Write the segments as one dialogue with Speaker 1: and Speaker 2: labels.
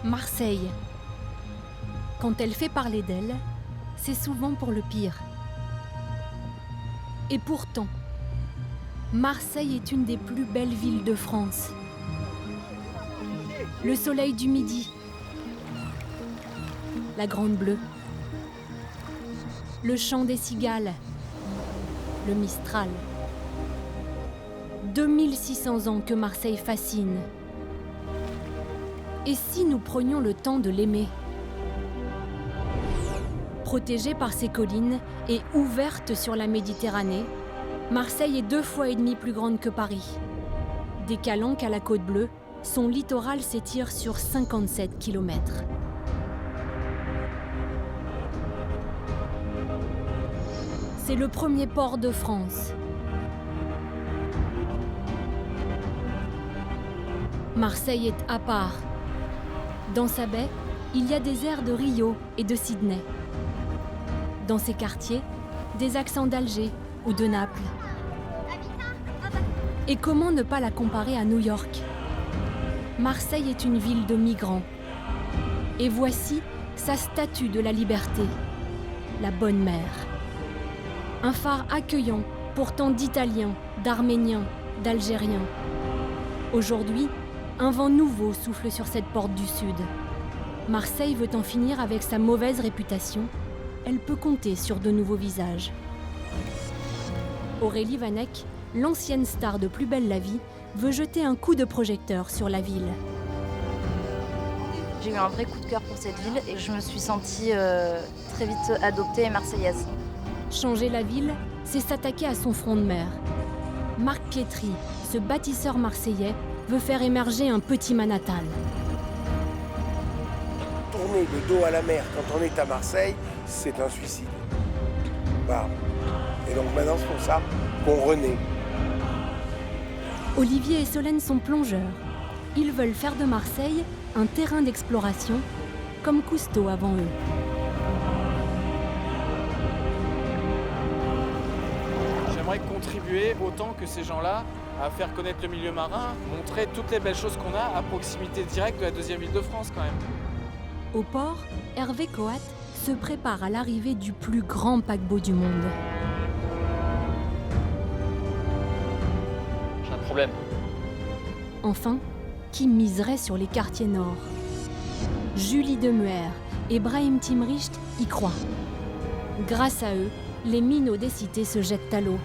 Speaker 1: Marseille. Quand elle fait parler d'elle, c'est souvent pour le pire. Et pourtant, Marseille est une des plus belles villes de France. Le soleil du midi, la Grande Bleue, le chant des cigales, le Mistral. 2600 ans que Marseille fascine. Et si nous prenions le temps de l'aimer ? Protégée par ses collines et ouverte sur la Méditerranée, Marseille est 2,5 fois plus grande que Paris. Des Calanques à la Côte Bleue, son littoral s'étire sur 57 km. C'est le premier port de France. Marseille est à part. Dans sa baie, il y a des airs de Rio et de Sydney. Dans ses quartiers, des accents d'Alger ou de Naples. Et comment ne pas la comparer à New York ? Marseille est une ville de migrants. Et voici sa statue de la liberté, la Bonne Mère. Un phare accueillant pour tant d'Italiens, d'Arméniens, d'Algériens. Aujourd'hui, un vent nouveau souffle sur cette porte du Sud. Marseille veut en finir avec sa mauvaise réputation. Elle peut compter sur de nouveaux visages. Aurélie Vanek, l'ancienne star de Plus belle la vie, veut jeter un coup de projecteur sur la ville.
Speaker 2: J'ai eu un vrai coup de cœur pour cette ville et je me suis sentie très vite adoptée et marseillaise.
Speaker 1: Changer la ville, c'est s'attaquer à son front de mer. Marc Pietri, ce bâtisseur marseillais, veut faire émerger un petit Manhattan.
Speaker 3: Tourner le dos à la mer quand on est à Marseille, c'est un suicide. Bah. Et donc maintenant, c'est pour ça qu'on renaît.
Speaker 1: Olivier et Solène sont plongeurs. Ils veulent faire de Marseille un terrain d'exploration, comme Cousteau avant eux.
Speaker 4: J'aimerais contribuer autant que ces gens-là à faire connaître le milieu marin, montrer toutes les belles choses qu'on a à proximité directe de la deuxième ville de France quand même.
Speaker 1: Au port, Hervé Coat se prépare à l'arrivée du plus grand paquebot du monde.
Speaker 5: J'ai un problème.
Speaker 1: Enfin, qui miserait sur les quartiers nord ? Julie Demuer et Brahim Timricht y croient. Grâce à eux, les minots des cités se jettent à l'eau.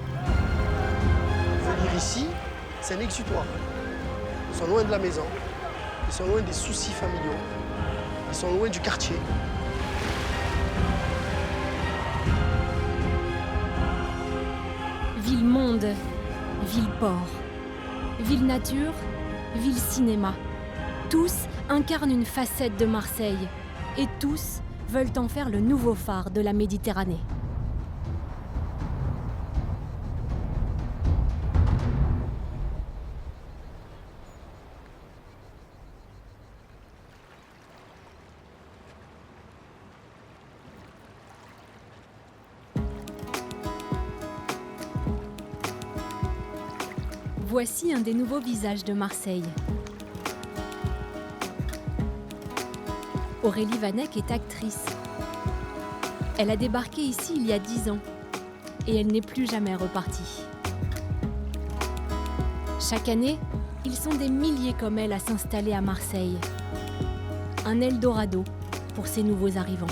Speaker 6: Venir ici, c'est un exutoire. Ils sont loin de la maison, ils sont loin des soucis familiaux, ils sont loin du quartier.
Speaker 1: Ville-monde, ville-port, ville-nature, ville-cinéma. Tous incarnent une facette de Marseille et tous veulent en faire le nouveau phare de la Méditerranée. Voici un des nouveaux visages de Marseille. Aurélie Vanek est actrice. Elle a débarqué ici il y a 10 ans et elle n'est plus jamais repartie. Chaque année, ils sont des milliers comme elle à s'installer à Marseille. Un Eldorado pour ces nouveaux arrivants.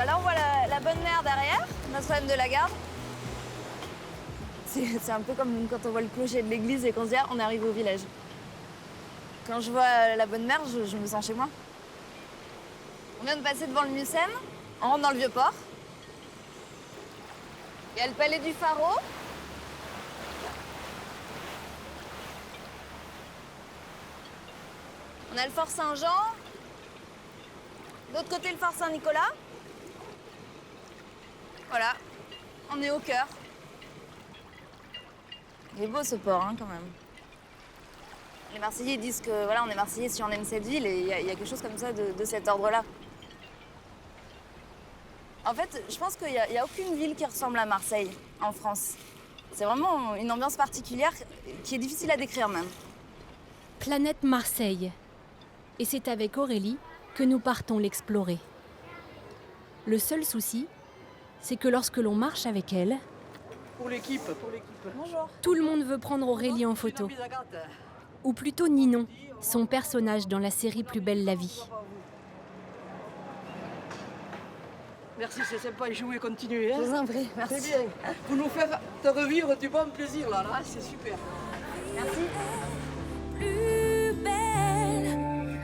Speaker 2: Là, on voit la Bonne Mère derrière, Notre-Dame de la Garde. C'est un peu comme quand on voit le clocher de l'église et qu'on se dit « on est arrivé au village ». Quand je vois la Bonne Mère, je me sens chez moi. On vient de passer devant le Mucem, on rentre dans le Vieux-Port. Il y a le palais du Pharaon. On a le Fort Saint-Jean. De l'autre côté, le Fort Saint-Nicolas. Voilà, on est au cœur. Il est beau ce port, hein, quand même. Les Marseillais disent que voilà, on est Marseillais si on aime cette ville, et il y a quelque chose comme ça de cet ordre-là. En fait, je pense qu'il n'y a aucune ville qui ressemble à Marseille en France. C'est vraiment une ambiance particulière qui est difficile à décrire même.
Speaker 1: Planète Marseille. Et c'est avec Aurélie que nous partons l'explorer. Le seul souci, c'est que lorsque l'on marche avec elle,
Speaker 6: Pour l'équipe.
Speaker 2: Bonjour.
Speaker 1: tout le monde veut prendre Aurélie en photo. Ou plutôt Ninon, son personnage dans la série Plus belle la vie.
Speaker 5: Merci, c'est sympa, jouer, continuer.
Speaker 2: Je vous en prie, merci.
Speaker 5: C'est bien. Vous nous faites te revivre du bon plaisir là, c'est super.
Speaker 2: Merci.
Speaker 7: Plus belle,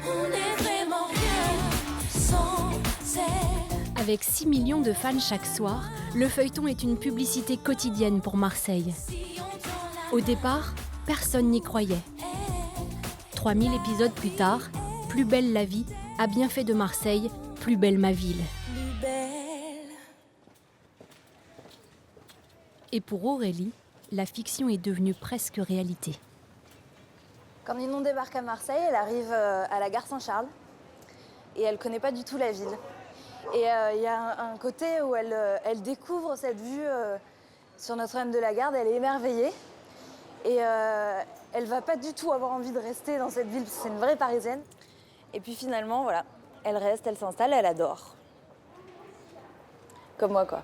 Speaker 7: on est vraiment rien sans elle.
Speaker 1: Avec 6 millions de fans chaque soir, le feuilleton est une publicité quotidienne pour Marseille.
Speaker 7: Si on t'en
Speaker 1: Au départ, personne n'y croyait. 3000 épisodes plus tard, Plus belle la vie a bien fait de Marseille plus belle ma ville.
Speaker 7: plus belle.
Speaker 1: Et pour Aurélie, la fiction est devenue presque réalité.
Speaker 2: Quand Ninon débarque à Marseille, elle arrive à la gare Saint-Charles et elle connaît pas du tout la ville. Et il y a un côté où elle découvre cette vue sur Notre-Dame de la Garde, elle est émerveillée. Et elle va pas du tout avoir envie de rester dans cette ville, parce que c'est une vraie Parisienne. Et puis finalement, voilà, elle reste, elle s'installe, elle adore. Comme moi, quoi.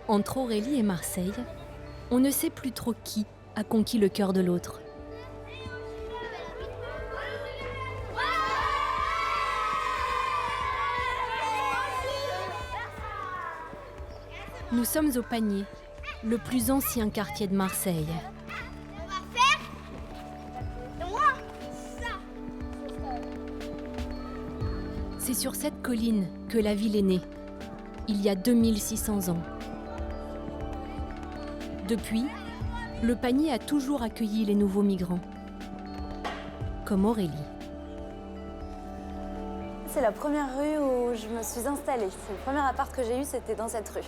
Speaker 1: Entre Aurélie et Marseille, on ne sait plus trop qui a conquis le cœur de l'autre. Nous sommes au Panier, le plus ancien quartier de Marseille. C'est sur cette colline que la ville est née, il y a 2600 ans. Depuis, le Panier a toujours accueilli les nouveaux migrants, comme Aurélie.
Speaker 2: C'est la première rue où je me suis installée. C'est le premier appart que j'ai eu, c'était dans cette rue.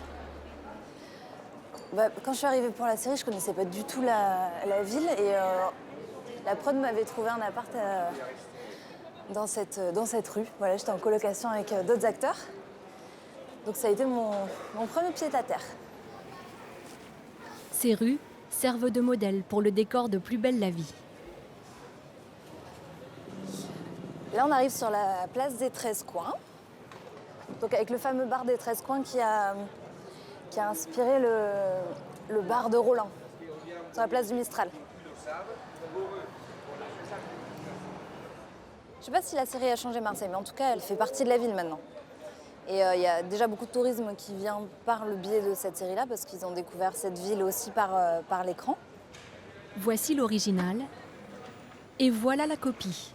Speaker 2: Quand je suis arrivée pour la série, je connaissais pas du tout la ville et la prod m'avait trouvé un appart dans cette rue. Voilà, j'étais en colocation avec d'autres acteurs. Donc ça a été mon premier pied-à-terre.
Speaker 1: Ces rues servent de modèle pour le décor de Plus belle la vie.
Speaker 2: Là, on arrive sur la place des 13 coins. Donc avec le fameux bar des 13 coins qui a inspiré le bar de Roland, sur la place du Mistral. Je sais pas si la série a changé Marseille, mais en tout cas, elle fait partie de la ville maintenant. Et il y a déjà beaucoup de tourisme qui vient par le biais de cette série-là, parce qu'ils ont découvert cette ville aussi par l'écran.
Speaker 1: Voici l'original, et voilà la copie,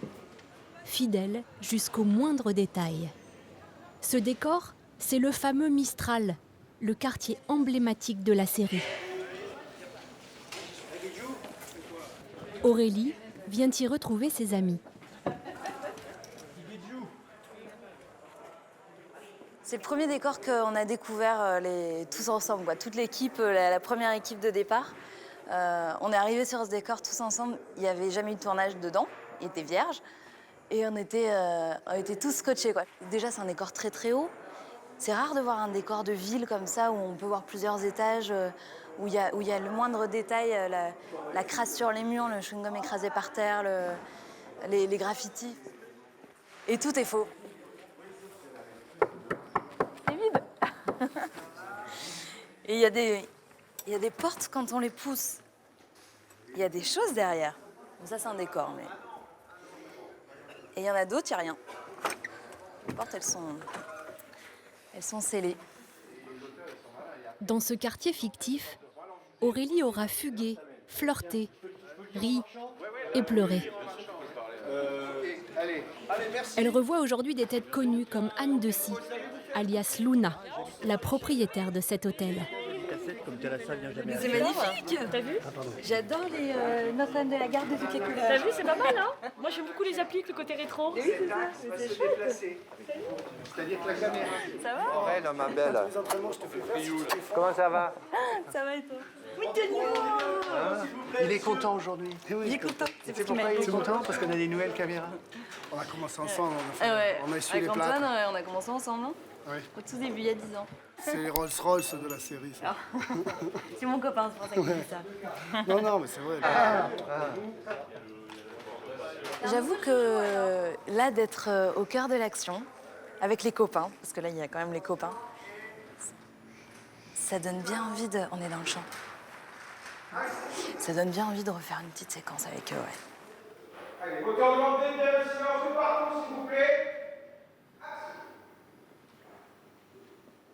Speaker 1: fidèle jusqu'au moindre détail. Ce décor, c'est le fameux Mistral, le quartier emblématique de la série. Aurélie vient y retrouver ses amis.
Speaker 2: C'est le premier décor qu'on a découvert tous ensemble, quoi. Toute l'équipe, la première équipe de départ. On est arrivés sur ce décor tous ensemble. Il n'y avait jamais eu de tournage dedans, il était vierge. Et on était tous scotchés, quoi. Déjà, c'est un décor très très haut. C'est rare de voir un décor de ville comme ça, où on peut voir plusieurs étages, où il y a le moindre détail, la crasse sur les murs, le chewing-gum écrasé par terre, les graffitis. Et tout est faux. C'est vide. Et il y a des portes quand on les pousse. Il y a des choses derrière. Ça, c'est un décor, mais... Et il y en a d'autres, il n'y a rien. Les portes, elles sont scellées.
Speaker 1: Dans ce quartier fictif, Aurélie aura fugué, flirté, ri et pleuré. Elle revoit aujourd'hui des têtes connues comme Anne Dessy, alias Luna, la propriétaire de cet hôtel.
Speaker 5: C'est magnifique.
Speaker 8: T'as vu?
Speaker 5: J'adore les Notre-Dame de la Garde de toutes les couleurs.
Speaker 8: T'as vu, c'est pas mal, hein? Moi j'aime beaucoup les applis avec le côté rétro.
Speaker 5: Oui, c'est ça. C'est chouette.
Speaker 3: C'est-à-dire que la caméra.
Speaker 5: Ça va?
Speaker 3: Ouais, là, ma belle.
Speaker 6: Les entraînements, je te fais faire.
Speaker 3: Comment ça va?
Speaker 5: Ça va et toi? Oui, Tony.
Speaker 6: Il est content aujourd'hui.
Speaker 5: Il est content. C'est parce qu'il m'a
Speaker 6: C'est content parce qu'on a des nouvelles caméras.
Speaker 3: On a commencé ensemble,
Speaker 2: Ah ouais.
Speaker 3: on a essuyé
Speaker 2: Avec
Speaker 3: les plâtres.
Speaker 2: Antoine, on a commencé ensemble. Hein.
Speaker 6: Ouais.
Speaker 2: Au tout début, il y a 10 ans.
Speaker 6: C'est les Rolls-Royce de la série, ça.
Speaker 2: C'est mon copain, c'est pour ça qu'il dit ça.
Speaker 6: Non, mais c'est vrai.
Speaker 2: J'avoue que là, d'être au cœur de l'action, avec les copains, parce que là, il y a quand même les copains, ça donne bien envie de... On est dans le champ. Ça donne bien envie de refaire une petite séquence avec eux, ouais.
Speaker 3: Allez, autant demander de silence partout, s'il vous plaît.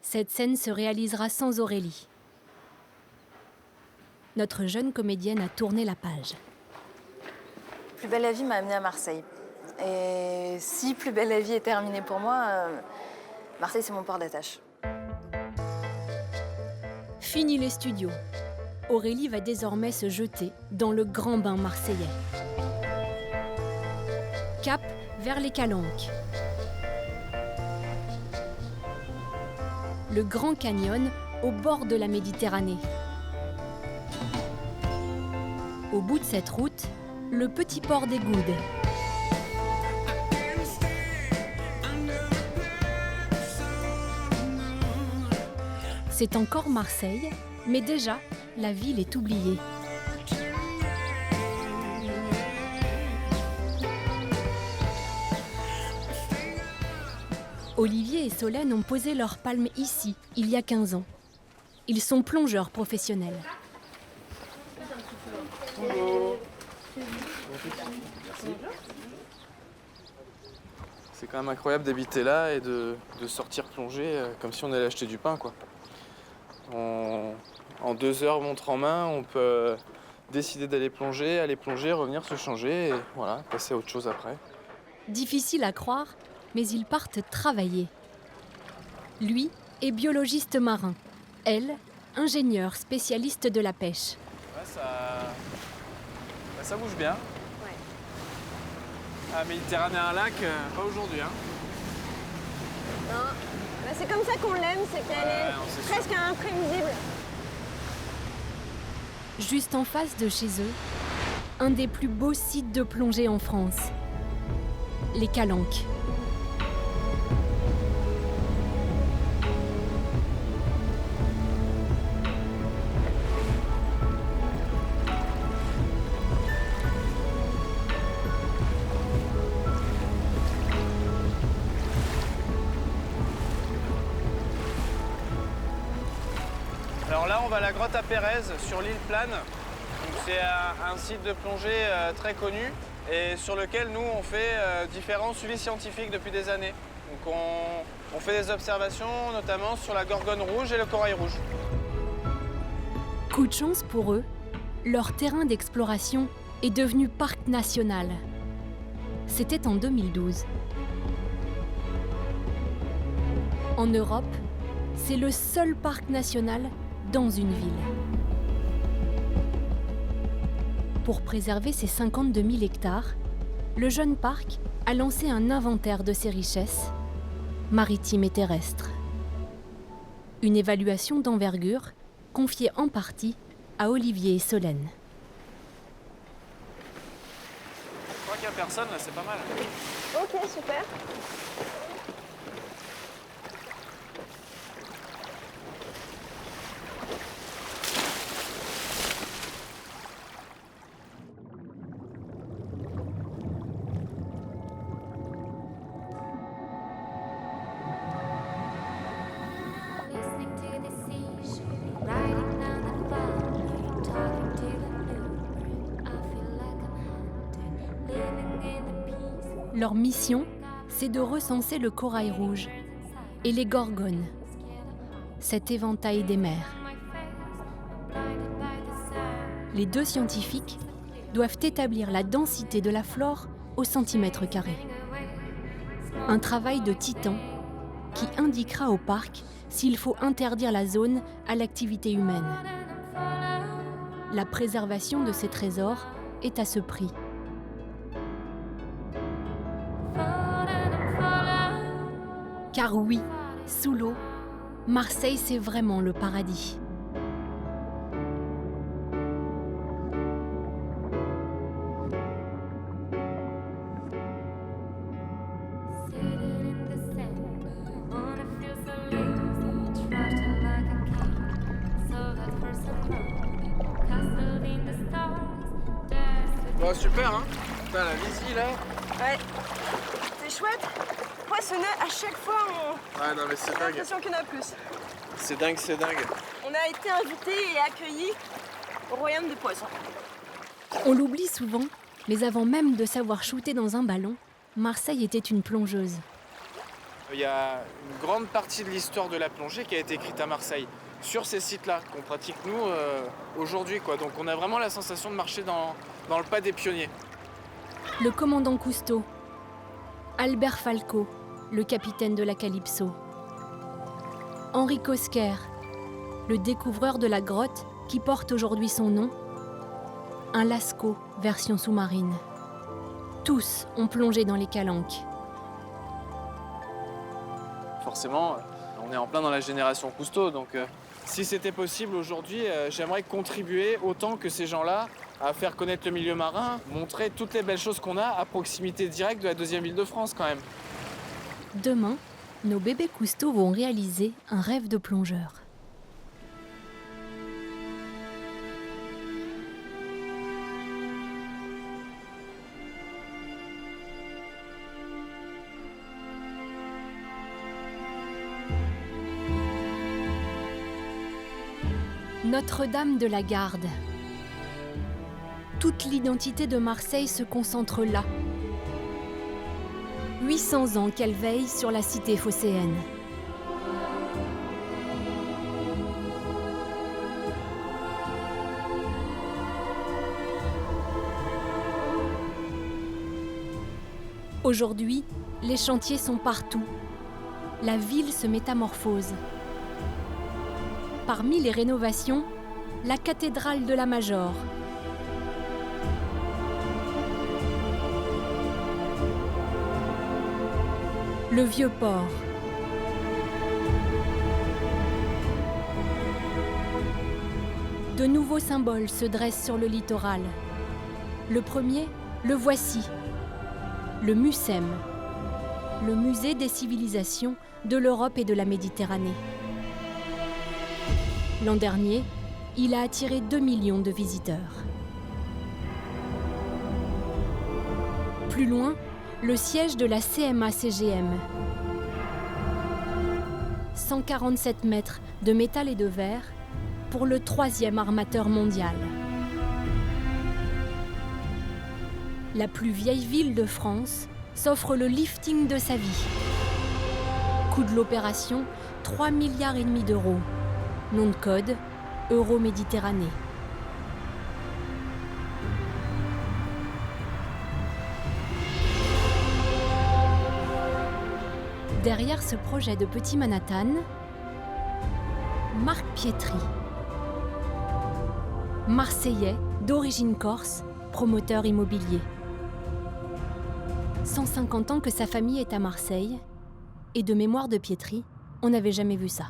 Speaker 1: Cette scène se réalisera sans Aurélie. Notre jeune comédienne a tourné la page.
Speaker 2: Plus belle la vie m'a amenée à Marseille. Et si Plus belle la vie est terminée pour moi, Marseille, c'est mon port d'attache.
Speaker 1: Fini les studios. Aurélie va désormais se jeter dans le grand bain marseillais. Cap vers les Calanques. Le Grand Canyon au bord de la Méditerranée. Au bout de cette route, le petit port des Goudes. C'est encore Marseille, mais déjà, la ville est oubliée. Olivier et Solène ont posé leurs palmes ici, il y a 15 ans. Ils sont plongeurs professionnels.
Speaker 4: C'est quand même incroyable d'habiter là et de sortir plonger comme si on allait acheter du pain, quoi. En 2 heures, montre en main, on peut décider d'aller plonger, revenir se changer et voilà, passer à autre chose après.
Speaker 1: Difficile à croire, mais ils partent travailler. Lui est biologiste marin. Elle, ingénieure spécialiste de la pêche.
Speaker 4: Ouais, ça bouge bien.
Speaker 2: Ouais.
Speaker 4: Ah, Méditerranée, un lac, pas aujourd'hui, hein.
Speaker 9: Non, bah, c'est comme ça qu'on l'aime, c'est qu'elle
Speaker 4: non, c'est
Speaker 9: est presque imprévisible.
Speaker 1: Juste en face de chez eux, un des plus beaux sites de plongée en France. Les Calanques.
Speaker 4: Alors là, on va à la grotte à Pérez, sur l'île Plane. C'est un site de plongée très connu et sur lequel nous, on fait différents suivis scientifiques depuis des années. Donc on fait des observations, notamment sur la gorgone rouge et le corail rouge.
Speaker 1: Coup de chance pour eux, leur terrain d'exploration est devenu parc national. C'était en 2012. En Europe, c'est le seul parc national dans une ville. Pour préserver ses 52 000 hectares, le jeune parc a lancé un inventaire de ses richesses, maritimes et terrestres. Une évaluation d'envergure confiée en partie à Olivier et Solène.
Speaker 4: Je crois qu'il n'y a personne, là, c'est pas mal.
Speaker 9: Ok, super.
Speaker 1: Leur mission, c'est de recenser le corail rouge et les gorgones, cet éventail des mers. Les 2 scientifiques doivent établir la densité de la flore au centimètre carré. Un travail de titan qui indiquera au parc s'il faut interdire la zone à l'activité humaine. La préservation de ces trésors est à ce prix. Car oui, sous l'eau, Marseille, c'est vraiment le paradis.
Speaker 4: Bon, super, hein. Putain, la Visi, là.
Speaker 9: Ouais. C'est chouette. Poissonneux, à chaque fois,
Speaker 4: Ouais, non, mais c'est
Speaker 9: on a
Speaker 4: dingue.
Speaker 9: l'impression qu'il y en a plus.
Speaker 4: C'est dingue, c'est dingue.
Speaker 9: On a été invités et accueillis au royaume des poissons.
Speaker 1: On l'oublie souvent, mais avant même de savoir shooter dans un ballon, Marseille était une plongeuse.
Speaker 4: Il y a une grande partie de l'histoire de la plongée qui a été écrite à Marseille, sur ces sites-là, qu'on pratique nous aujourd'hui, quoi. Donc on a vraiment la sensation de marcher dans le pas des pionniers.
Speaker 1: Le commandant Cousteau, Albert Falco, le capitaine de la Calypso, Henri Cosquer, le découvreur de la grotte qui porte aujourd'hui son nom, un Lascaux version sous-marine. Tous ont plongé dans les calanques.
Speaker 4: Forcément, on est en plein dans la génération Cousteau, donc si c'était possible aujourd'hui, j'aimerais contribuer autant que ces gens-là à faire connaître le milieu marin, montrer toutes les belles choses qu'on a à proximité directe de la deuxième ville de France quand même.
Speaker 1: Demain, nos bébés Cousteau vont réaliser un rêve de plongeur. Notre-Dame de la Garde. Toute l'identité de Marseille se concentre là. 800 ans qu'elle veille sur la cité phocéenne. Aujourd'hui, les chantiers sont partout. La ville se métamorphose. Parmi les rénovations, la cathédrale de la Major. Le vieux port. De nouveaux symboles se dressent sur le littoral. Le premier, le voici. Le MUCEM, le musée des civilisations de l'Europe et de la Méditerranée. L'an dernier, il a attiré 2 millions de visiteurs. Plus loin, le siège de la CMA-CGM. 147 mètres de métal et de verre pour le 3e armateur mondial. La plus vieille ville de France s'offre le lifting de sa vie. Coût de l'opération, 3,5 milliards d'euros. Nom de code, Euro-Méditerranée. Derrière ce projet de Petit Manhattan, Marc Pietri. Marseillais, d'origine corse, promoteur immobilier. 150 ans que sa famille est à Marseille, et de mémoire de Pietri, on n'avait jamais vu ça.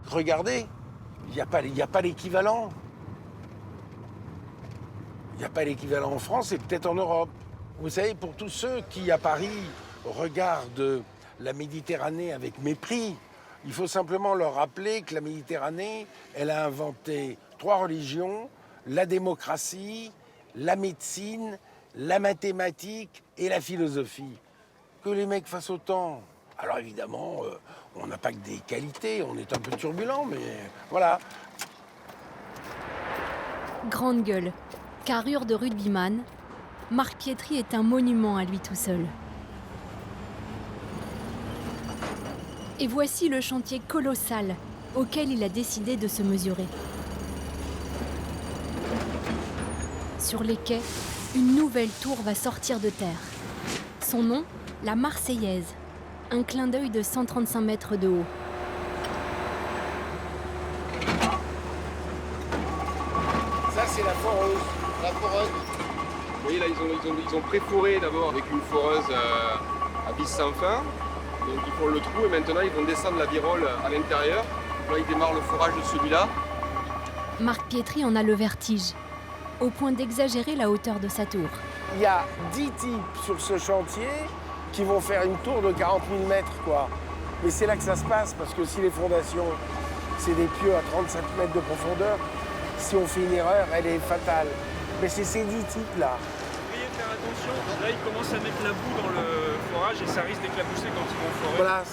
Speaker 3: Regardez, il n'y a pas l'équivalent. Il n'y a pas l'équivalent en France et peut-être en Europe. Vous savez, pour tous ceux qui, à Paris, regardent la Méditerranée avec mépris, il faut simplement leur rappeler que la Méditerranée, elle a inventé 3 religions, la démocratie, la médecine, la mathématique et la philosophie. Que les mecs fassent autant. Alors évidemment, on n'a pas que des qualités, on est un peu turbulent, mais voilà.
Speaker 1: Grande gueule, carrure de rugbyman, Marc Pietri est un monument à lui tout seul. Et voici le chantier colossal auquel il a décidé de se mesurer. Sur les quais, une nouvelle tour va sortir de terre. Son nom, la Marseillaise. Un clin d'œil de 135 mètres de haut.
Speaker 3: Ça, c'est la foreuse.
Speaker 10: La foreuse. Vous voyez là, ils ont préfouré d'abord avec une foreuse à vis sans fin. Donc ils font le trou et maintenant ils vont descendre la virole à l'intérieur. Là, ils démarrent le forage de celui-là.
Speaker 1: Marc Pietri en a le vertige, au point d'exagérer la hauteur de sa tour.
Speaker 3: Il y a 10 types sur ce chantier qui vont faire une tour de 40 000 mètres, quoi. Mais c'est là que ça se passe, parce que si les fondations, c'est des pieux à 35 mètres de profondeur, si on fait une erreur, elle est fatale. Mais c'est ces 10 types-là.
Speaker 4: Veuillez faire attention, là ils commencent à mettre la boue dans le forage et ça risque d'éclabousser quand ils vont forer.
Speaker 3: Voilà,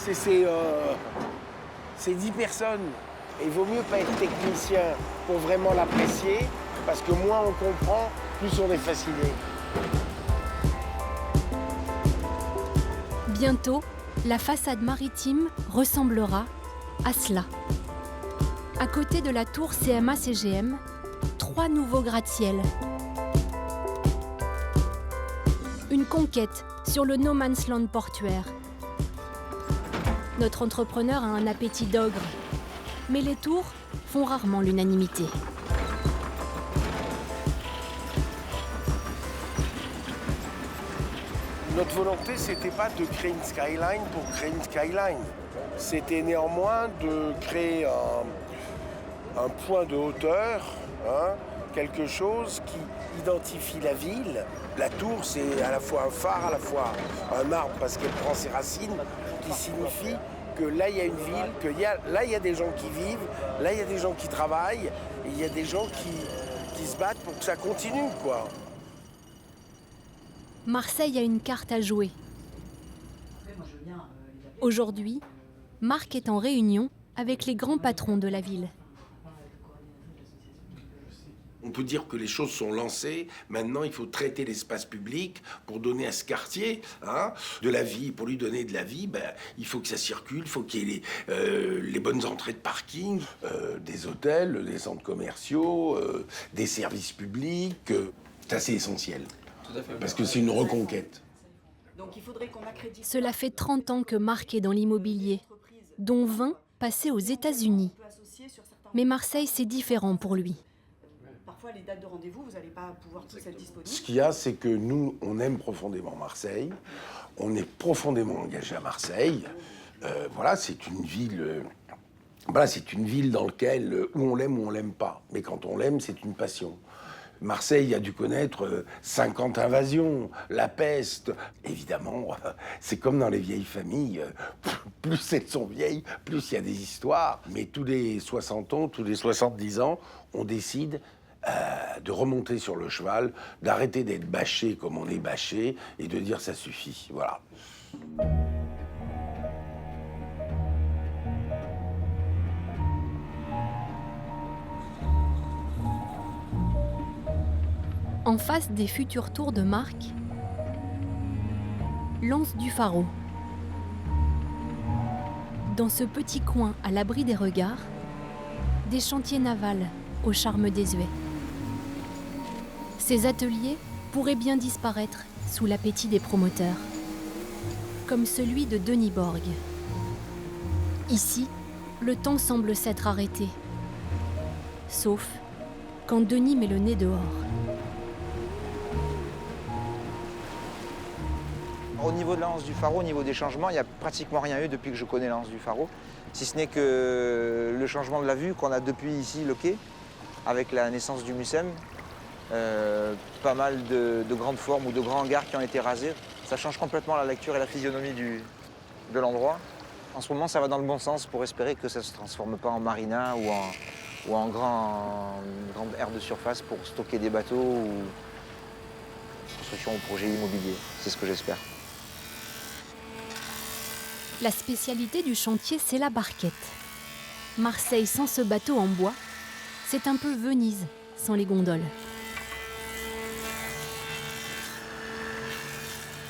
Speaker 3: c'est 10 personnes. Et il vaut mieux pas être technicien pour vraiment l'apprécier, parce que moins on comprend, plus on est fasciné.
Speaker 1: Bientôt, la façade maritime ressemblera à cela. À côté de la tour CMA-CGM, 3 nouveaux gratte-ciel. Une conquête sur le no man's land portuaire. Notre entrepreneur a un appétit d'ogre, mais les tours font rarement l'unanimité.
Speaker 3: Notre volonté, c'était pas de créer une skyline pour créer une skyline. C'était néanmoins de créer un point de hauteur, hein, quelque chose qui identifie la ville. La tour, c'est à la fois un phare, à la fois un arbre, parce qu'elle prend ses racines, qui signifie que là, il y a une ville, que là, il y a des gens qui vivent, là, il y a des gens qui travaillent, et il y a des gens qui se battent pour que ça continue, quoi.
Speaker 1: Marseille a une carte à jouer. Aujourd'hui, Marc est en réunion avec les grands patrons de la ville.
Speaker 3: On peut dire que les choses sont lancées. Maintenant, il faut traiter l'espace public pour donner à ce quartier de la vie. Pour lui donner de la vie, il faut que ça circule, il faut qu'il y ait les bonnes entrées de parking, des hôtels, des centres commerciaux, des services publics. C'est assez essentiel.
Speaker 4: Tout à fait.
Speaker 3: Parce que c'est une reconquête.
Speaker 11: Donc il faudrait qu'on accrédite.
Speaker 1: Cela fait 30 ans que Marc est dans l'immobilier, dont 20 passés aux États-Unis. Mais Marseille, c'est différent pour lui.
Speaker 11: Parfois, les dates de rendez-vous, vous n'allez pas pouvoir tous être disponibles.
Speaker 3: Ce qu'il y a, c'est que nous, on aime profondément Marseille. On est profondément engagé à Marseille. Voilà, c'est une ville... c'est une ville dans laquelle où on l'aime ou on l'aime pas. Mais quand on l'aime, c'est une passion. Marseille a dû connaître 50 invasions, la peste. Évidemment, c'est comme dans les vieilles familles. Plus elles sont vieilles, plus il y a des histoires. Mais tous les 60 ans, tous les 70 ans, on décide de remonter sur le cheval, d'arrêter d'être bâché comme on est bâché et de dire ça suffit. Voilà.
Speaker 1: En face des futurs tours de Marc, l'anse du Pharaon. Dans ce petit coin à l'abri des regards, des chantiers navals au charme désuet. Ces ateliers pourraient bien disparaître sous l'appétit des promoteurs, comme celui de Denis Borg. Ici, le temps semble s'être arrêté, sauf quand Denis met le nez dehors.
Speaker 12: Au niveau de l'anse du Pharaon, au niveau des changements, il n'y a pratiquement rien eu depuis que je connais l'anse du Pharaon. Si ce n'est que le changement de la vue qu'on a depuis ici, le quai, avec la naissance du MUSEM, pas mal de grandes formes ou de grands hangars qui ont été rasés. Ça change complètement la lecture et la physionomie de l'endroit. En ce moment, ça va dans le bon sens pour espérer que ça ne se transforme pas en marina ou en grande aire de surface pour stocker des bateaux ou construction ou projet immobilier. C'est ce que j'espère.
Speaker 1: La spécialité du chantier, c'est la barquette. Marseille sans ce bateau en bois, c'est un peu Venise sans les gondoles.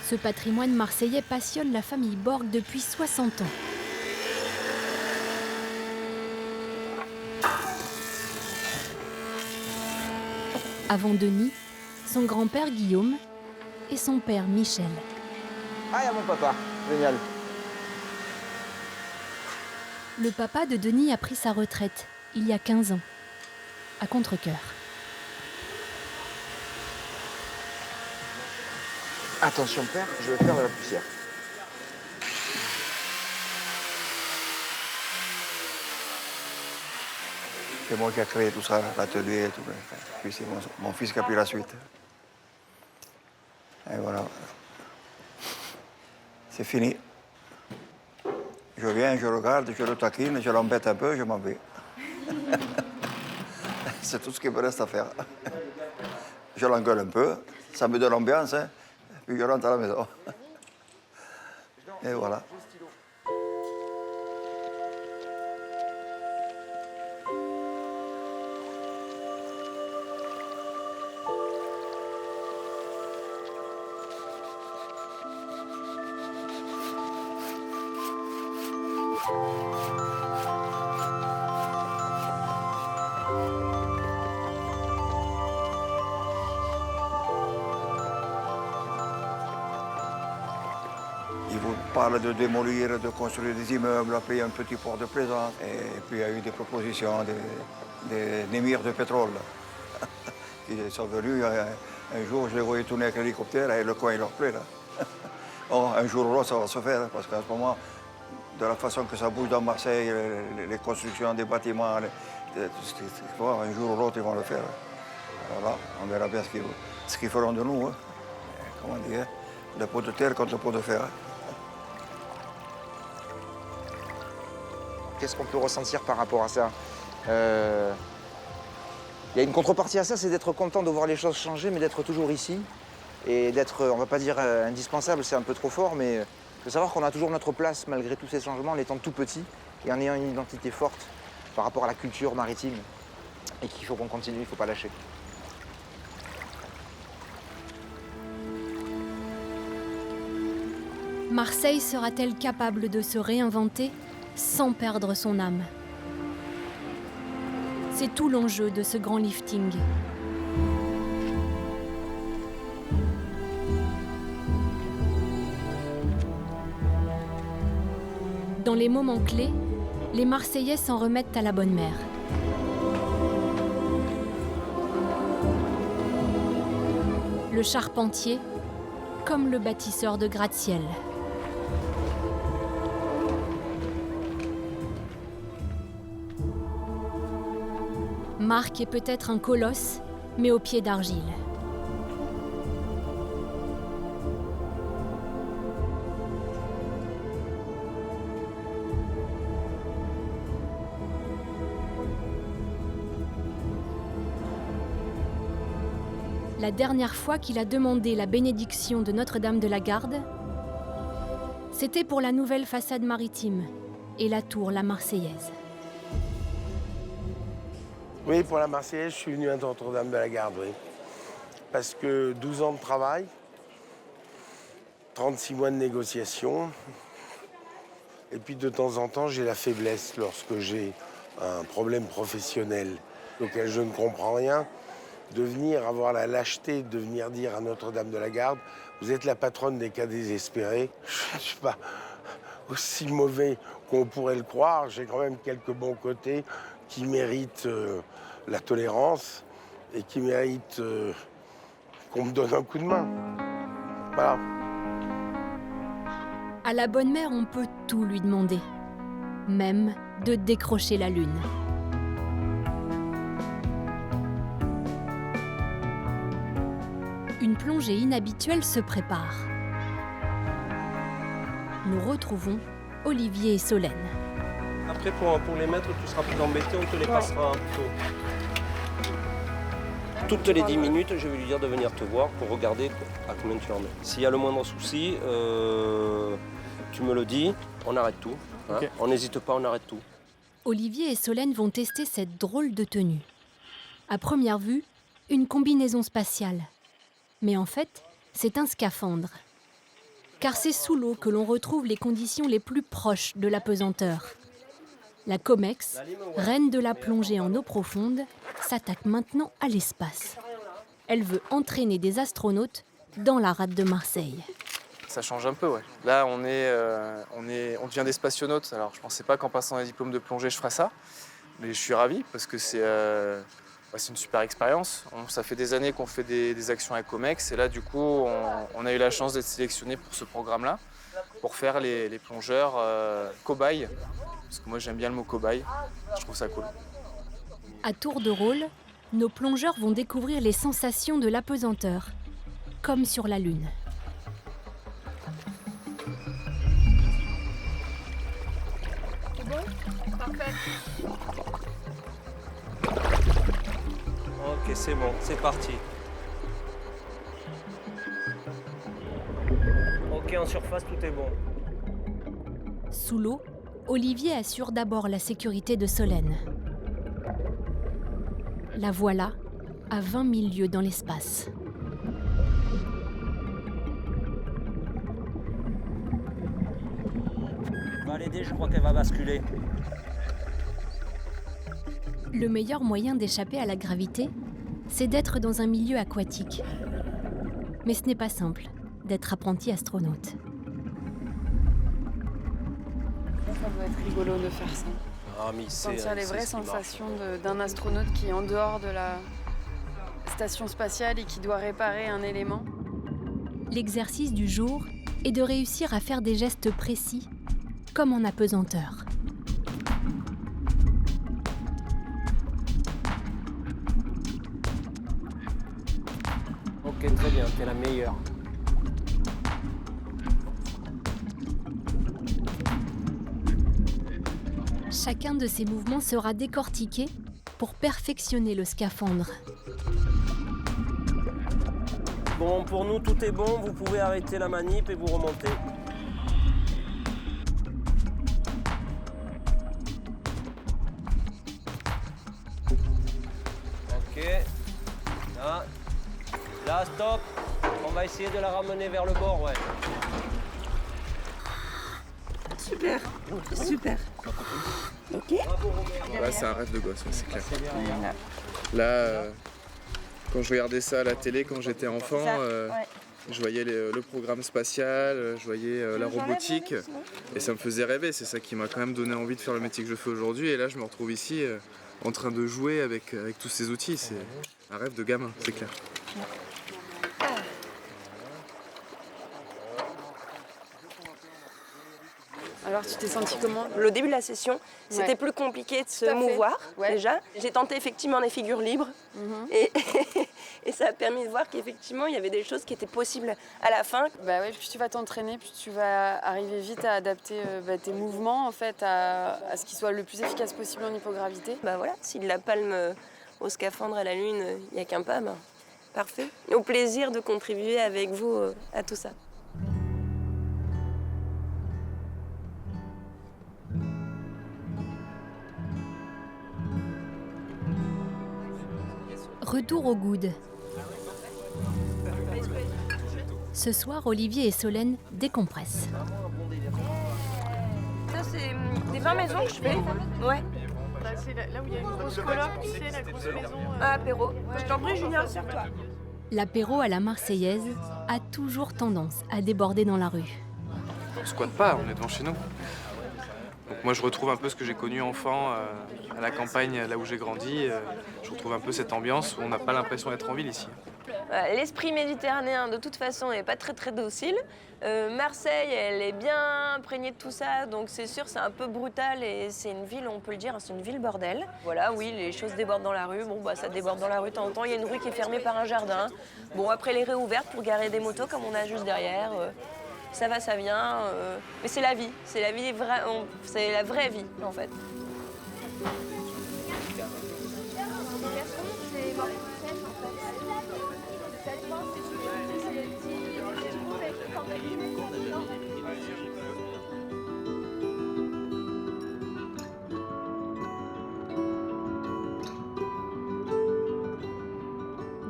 Speaker 1: Ce patrimoine marseillais passionne la famille Borg depuis 60 ans. Avant Denis, son grand-père Guillaume et son père Michel.
Speaker 12: Ah, il y a mon papa, génial.
Speaker 1: Le papa de Denis a pris sa retraite il y a 15 ans, à Contrecœur.
Speaker 12: Attention père, je vais faire de la poussière.
Speaker 13: C'est moi qui ai créé tout ça, l'atelier et tout. Puis c'est mon fils qui a pris la suite. Et voilà. C'est fini. Je viens, je regarde, je le taquine, je l'embête un peu, je m'en vais. C'est tout ce qu'il me reste à faire. je l'engueule un peu, ça me donne l'ambiance, hein, puis je rentre à la maison. Et voilà. Ils vous parlent de démolir, de construire des immeubles, après un petit port de plaisance. Et puis il y a eu des propositions des émirs de pétrole. Ils sont venus, un jour je les voyais tourner avec l'hélicoptère et le coin il leur plaît là. Oh, un jour ou l'autre ça va se faire, parce qu'en ce moment, de la façon que ça bouge dans Marseille, les constructions des bâtiments, un jour ou l'autre ils vont le faire. Alors là, on verra bien ce qu'ils feront de nous. Hein. Comment dire, le pot de terre contre le pot de fer.
Speaker 12: Qu'est-ce qu'on peut ressentir par rapport à ça? Il y a une contrepartie à ça, c'est d'être content de voir les choses changer, mais d'être toujours ici. Et d'être, on va pas dire indispensable, c'est un peu trop fort, mais de savoir qu'on a toujours notre place malgré tous ces changements, en étant tout petit et en ayant une identité forte par rapport à la culture maritime. Et qu'il faut qu'on continue, il ne faut pas lâcher.
Speaker 1: Marseille sera-t-elle capable de se réinventer sans perdre son âme? C'est tout l'enjeu de ce grand lifting. Dans les moments clés, les Marseillais s'en remettent à la bonne mère. Le charpentier, comme le bâtisseur de gratte-ciel. Marc est peut-être un colosse, mais aux pieds d'argile. La dernière fois qu'il a demandé la bénédiction de Notre-Dame de la Garde, c'était pour la nouvelle façade maritime et la tour La Marseillaise.
Speaker 3: Oui, pour la Marseillaise, je suis venu à Notre-Dame de la Garde, oui. Parce que 12 ans de travail, 36 mois de négociation, et puis de temps en temps, j'ai la faiblesse lorsque j'ai un problème professionnel auquel je ne comprends rien, de venir avoir la lâcheté de venir dire à Notre-Dame de la Garde, vous êtes la patronne des cas désespérés. Je ne suis pas aussi mauvais qu'on pourrait le croire, j'ai quand même quelques bons côtés qui méritent la tolérance et qui méritent qu'on me donne un coup de main. Voilà.
Speaker 1: À la bonne mère, on peut tout lui demander, même de décrocher la lune. Une plongée inhabituelle se prépare. Nous retrouvons Olivier et Solène.
Speaker 14: Après, pour les mettre, tu seras plus embêté, on te les passera tôt. Toutes les 10 minutes, je vais lui dire de venir te voir pour regarder à combien tu en mets. S'il y a le moindre souci, tu me le dis, on arrête tout. Hein. Okay. On n'hésite pas, on arrête tout.
Speaker 1: Olivier et Solène vont tester cette drôle de tenue. À première vue, une combinaison spatiale. Mais en fait, c'est un scaphandre. Car c'est sous l'eau que l'on retrouve les conditions les plus proches de l'apesanteur. La Comex, reine de la plongée en eau profonde, s'attaque maintenant à l'espace. Elle veut entraîner des astronautes dans la rade de Marseille.
Speaker 15: Ça change un peu, ouais. Là, on devient des spationautes. Alors, je ne pensais pas qu'en passant les diplômes de plongée, je ferais ça. Mais je suis ravi parce que c'est une super expérience. Ça fait des années qu'on fait des actions avec Comex. Et là, du coup, on a eu la chance d'être sélectionnés pour ce programme-là, pour faire les plongeurs cobayes. Parce que moi, j'aime bien le mot cobaye. Je trouve ça cool.
Speaker 1: À tour de rôle, nos plongeurs vont découvrir les sensations de l'apesanteur, comme sur la Lune.
Speaker 8: C'est bon ? Parfait.
Speaker 14: Ok, c'est bon, c'est parti. Ok, en surface, tout est bon.
Speaker 1: Sous l'eau, Olivier assure d'abord la sécurité de Solène. La voilà à 20 000 lieues dans l'espace.
Speaker 14: On va l'aider, je crois qu'elle va basculer.
Speaker 1: Le meilleur moyen d'échapper à la gravité, c'est d'être dans un milieu aquatique. Mais ce n'est pas simple d'être apprenti astronaute.
Speaker 8: Ça doit être rigolo de faire ça.
Speaker 14: Ah, mais
Speaker 8: Sentir les vraies sensations d'un astronaute qui est en dehors de la station spatiale et qui doit réparer un élément.
Speaker 1: L'exercice du jour est de réussir à faire des gestes précis, comme en apesanteur.
Speaker 14: Ok, très bien, t'es la meilleure.
Speaker 1: Chacun de ces mouvements sera décortiqué pour perfectionner le scaphandre.
Speaker 14: Bon, pour nous, tout est bon. Vous pouvez arrêter la manip et vous remonter. Ok. Là, stop. On va essayer de la ramener vers le bord, ouais.
Speaker 9: Super, super. Ok.
Speaker 15: Ouais, c'est un rêve de gosse, c'est clair. Là, quand je regardais ça à la télé quand j'étais enfant, je voyais le programme spatial, je voyais la robotique et ça me faisait rêver. C'est ça qui m'a quand même donné envie de faire le métier que je fais aujourd'hui. Et là, je me retrouve ici en train de jouer avec tous ces outils. C'est un rêve de gamin, c'est clair.
Speaker 8: Alors, tu t'es senti comment?
Speaker 9: Le début de la session, c'était plus compliqué de se mouvoir, déjà. J'ai tenté effectivement les figures libres et ça a permis de voir qu'effectivement, il y avait des choses qui étaient possibles à la fin.
Speaker 8: Bah oui, plus tu vas t'entraîner, plus tu vas arriver vite à adapter tes mouvements en fait, à ce qu'ils soient le plus efficace possible en hypogravité.
Speaker 9: Bah voilà, si de la palme au scaphandre à la Lune, il n'y a qu'un pas, bah, parfait. Au plaisir de contribuer avec vous à tout ça.
Speaker 1: Retour au Goud. Ce soir, Olivier et Solène décompressent.
Speaker 9: Ça, c'est des 20 maisons que je fais. Ouais.
Speaker 8: Bah, c'est là où il y a une grosse coloc, tu sais, la grosse maison.
Speaker 9: Apéro. Je t'en prie, Julien, sers-toi.
Speaker 1: L'apéro à la Marseillaise a toujours tendance à déborder dans la rue.
Speaker 15: On squatte pas, on est devant chez nous. Donc moi je retrouve un peu ce que j'ai connu enfant à la campagne, là où j'ai grandi. Je retrouve un peu cette ambiance où on n'a pas l'impression d'être en ville ici.
Speaker 9: L'esprit méditerranéen de toute façon n'est pas très docile. Marseille, elle est bien imprégnée de tout ça, donc c'est sûr c'est un peu brutal et c'est une ville, on peut le dire, c'est une ville bordel. Voilà, oui, les choses débordent dans la rue. Bon, bah ça déborde dans la rue de temps en temps. Il y a une rue qui est fermée par un jardin. Bon, après elle est réouverte pour garer des motos comme on a juste derrière. Ça va, ça vient. Mais c'est la vie. C'est la vie c'est la vraie vie, en fait.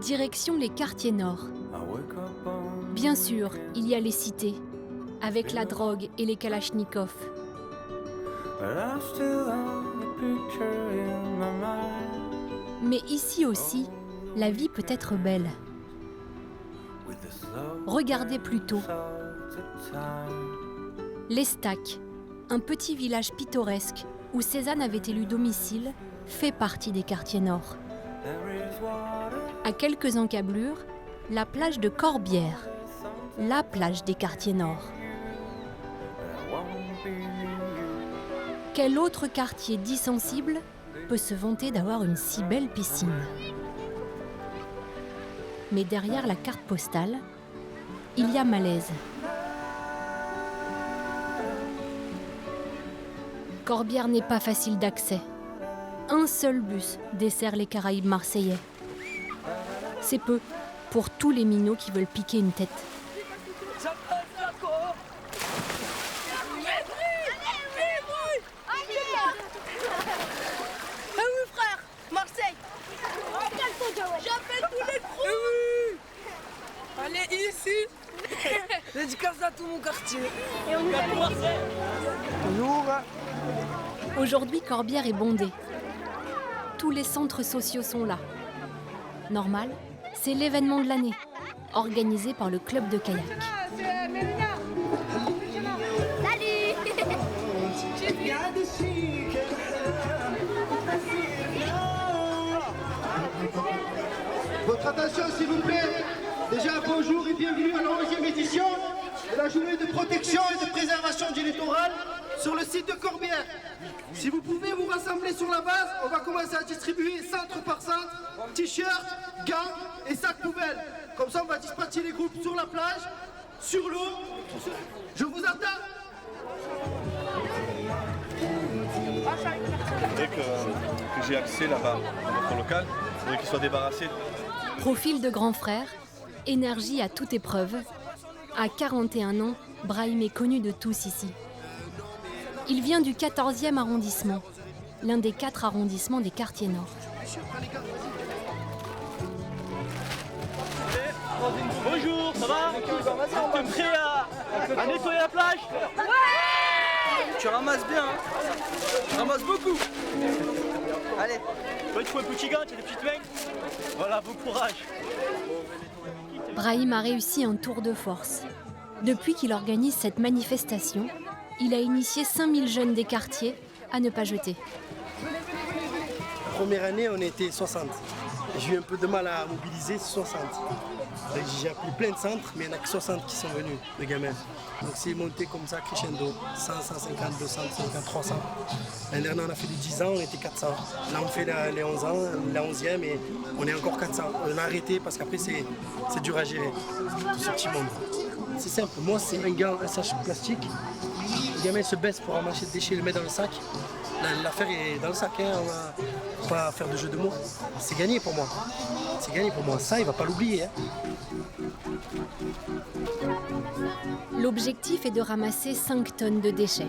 Speaker 1: Direction les quartiers nord. Bien sûr, il y a les cités, avec la drogue et les kalachnikovs. Mais ici aussi, la vie peut être belle. Regardez plutôt. L'Estac, un petit village pittoresque où Cézanne avait élu domicile, fait partie des quartiers nord. À quelques encablures, la plage de Corbière, la plage des quartiers nord. Quel autre quartier dit sensible peut se vanter d'avoir une si belle piscine? Mais derrière la carte postale, il y a malaise. Corbière n'est pas facile d'accès. Un seul bus dessert les Caraïbes marseillais. C'est peu pour tous les minots qui veulent piquer une tête.
Speaker 5: dédicace à tout mon quartier.
Speaker 9: Et on nous a
Speaker 6: Bonjour.
Speaker 1: Aujourd'hui, Corbière est bondée. Tous les centres sociaux sont là. Normal, c'est l'événement de l'année, organisé par le club de kayak.
Speaker 16: Votre attention s'il vous plaît. Déjà bonjour et bienvenue à la 11e édition de la journée de protection et de préservation du littoral sur le site de Corbière. Si vous pouvez vous rassembler sur la base, on va commencer à distribuer centre par centre, t-shirts, gants et sacs poubelles. Comme ça on va dispatcher les groupes sur la plage, sur l'eau. Je vous attends.
Speaker 17: Il faudrait que j'ai accès là-bas à notre local, il faudrait qu'il soit débarrassé.
Speaker 1: Profil de grand frère, énergie à toute épreuve. À 41 ans, Brahim est connu de tous ici. Il vient du 14e arrondissement, l'un des 4 arrondissements des quartiers nord.
Speaker 18: Bonjour, ça va? T'es prêt à nettoyer la plage? Ouais! Tu ramasses bien, hein? Tu ramasses beaucoup. Allez. Toi, il te faut un petit gant, tu as des petites mains? Voilà, bon courage.
Speaker 1: Brahim a réussi un tour de force. Depuis qu'il organise cette manifestation, il a initié 5000 jeunes des quartiers à ne pas jeter.
Speaker 6: La première année, on était 60. J'ai eu un peu de mal à mobiliser 60. J'ai appelé plein de centres, mais il n'y en a que 60 qui sont venus, de gamins. Donc c'est monté comme ça, crescendo. 100, 150, 200, 150, 300. L'année dernière, on a fait les 10 ans, on était 400. Là, on fait les 11 ans, la 11e, et on est encore 400. On a arrêté parce qu'après, c'est dur à gérer, tout ce petit monde. C'est simple, moi, c'est un gant, un sac plastique. Le gamin se baisse pour ramasser le déchet, le met dans le sac. L'affaire est dans le sac, hein. On va pas faire de jeu de mots. C'est gagné pour moi. C'est gagné pour moi. Ça, il va pas l'oublier. Hein.
Speaker 1: L'objectif est de ramasser 5 tonnes de déchets.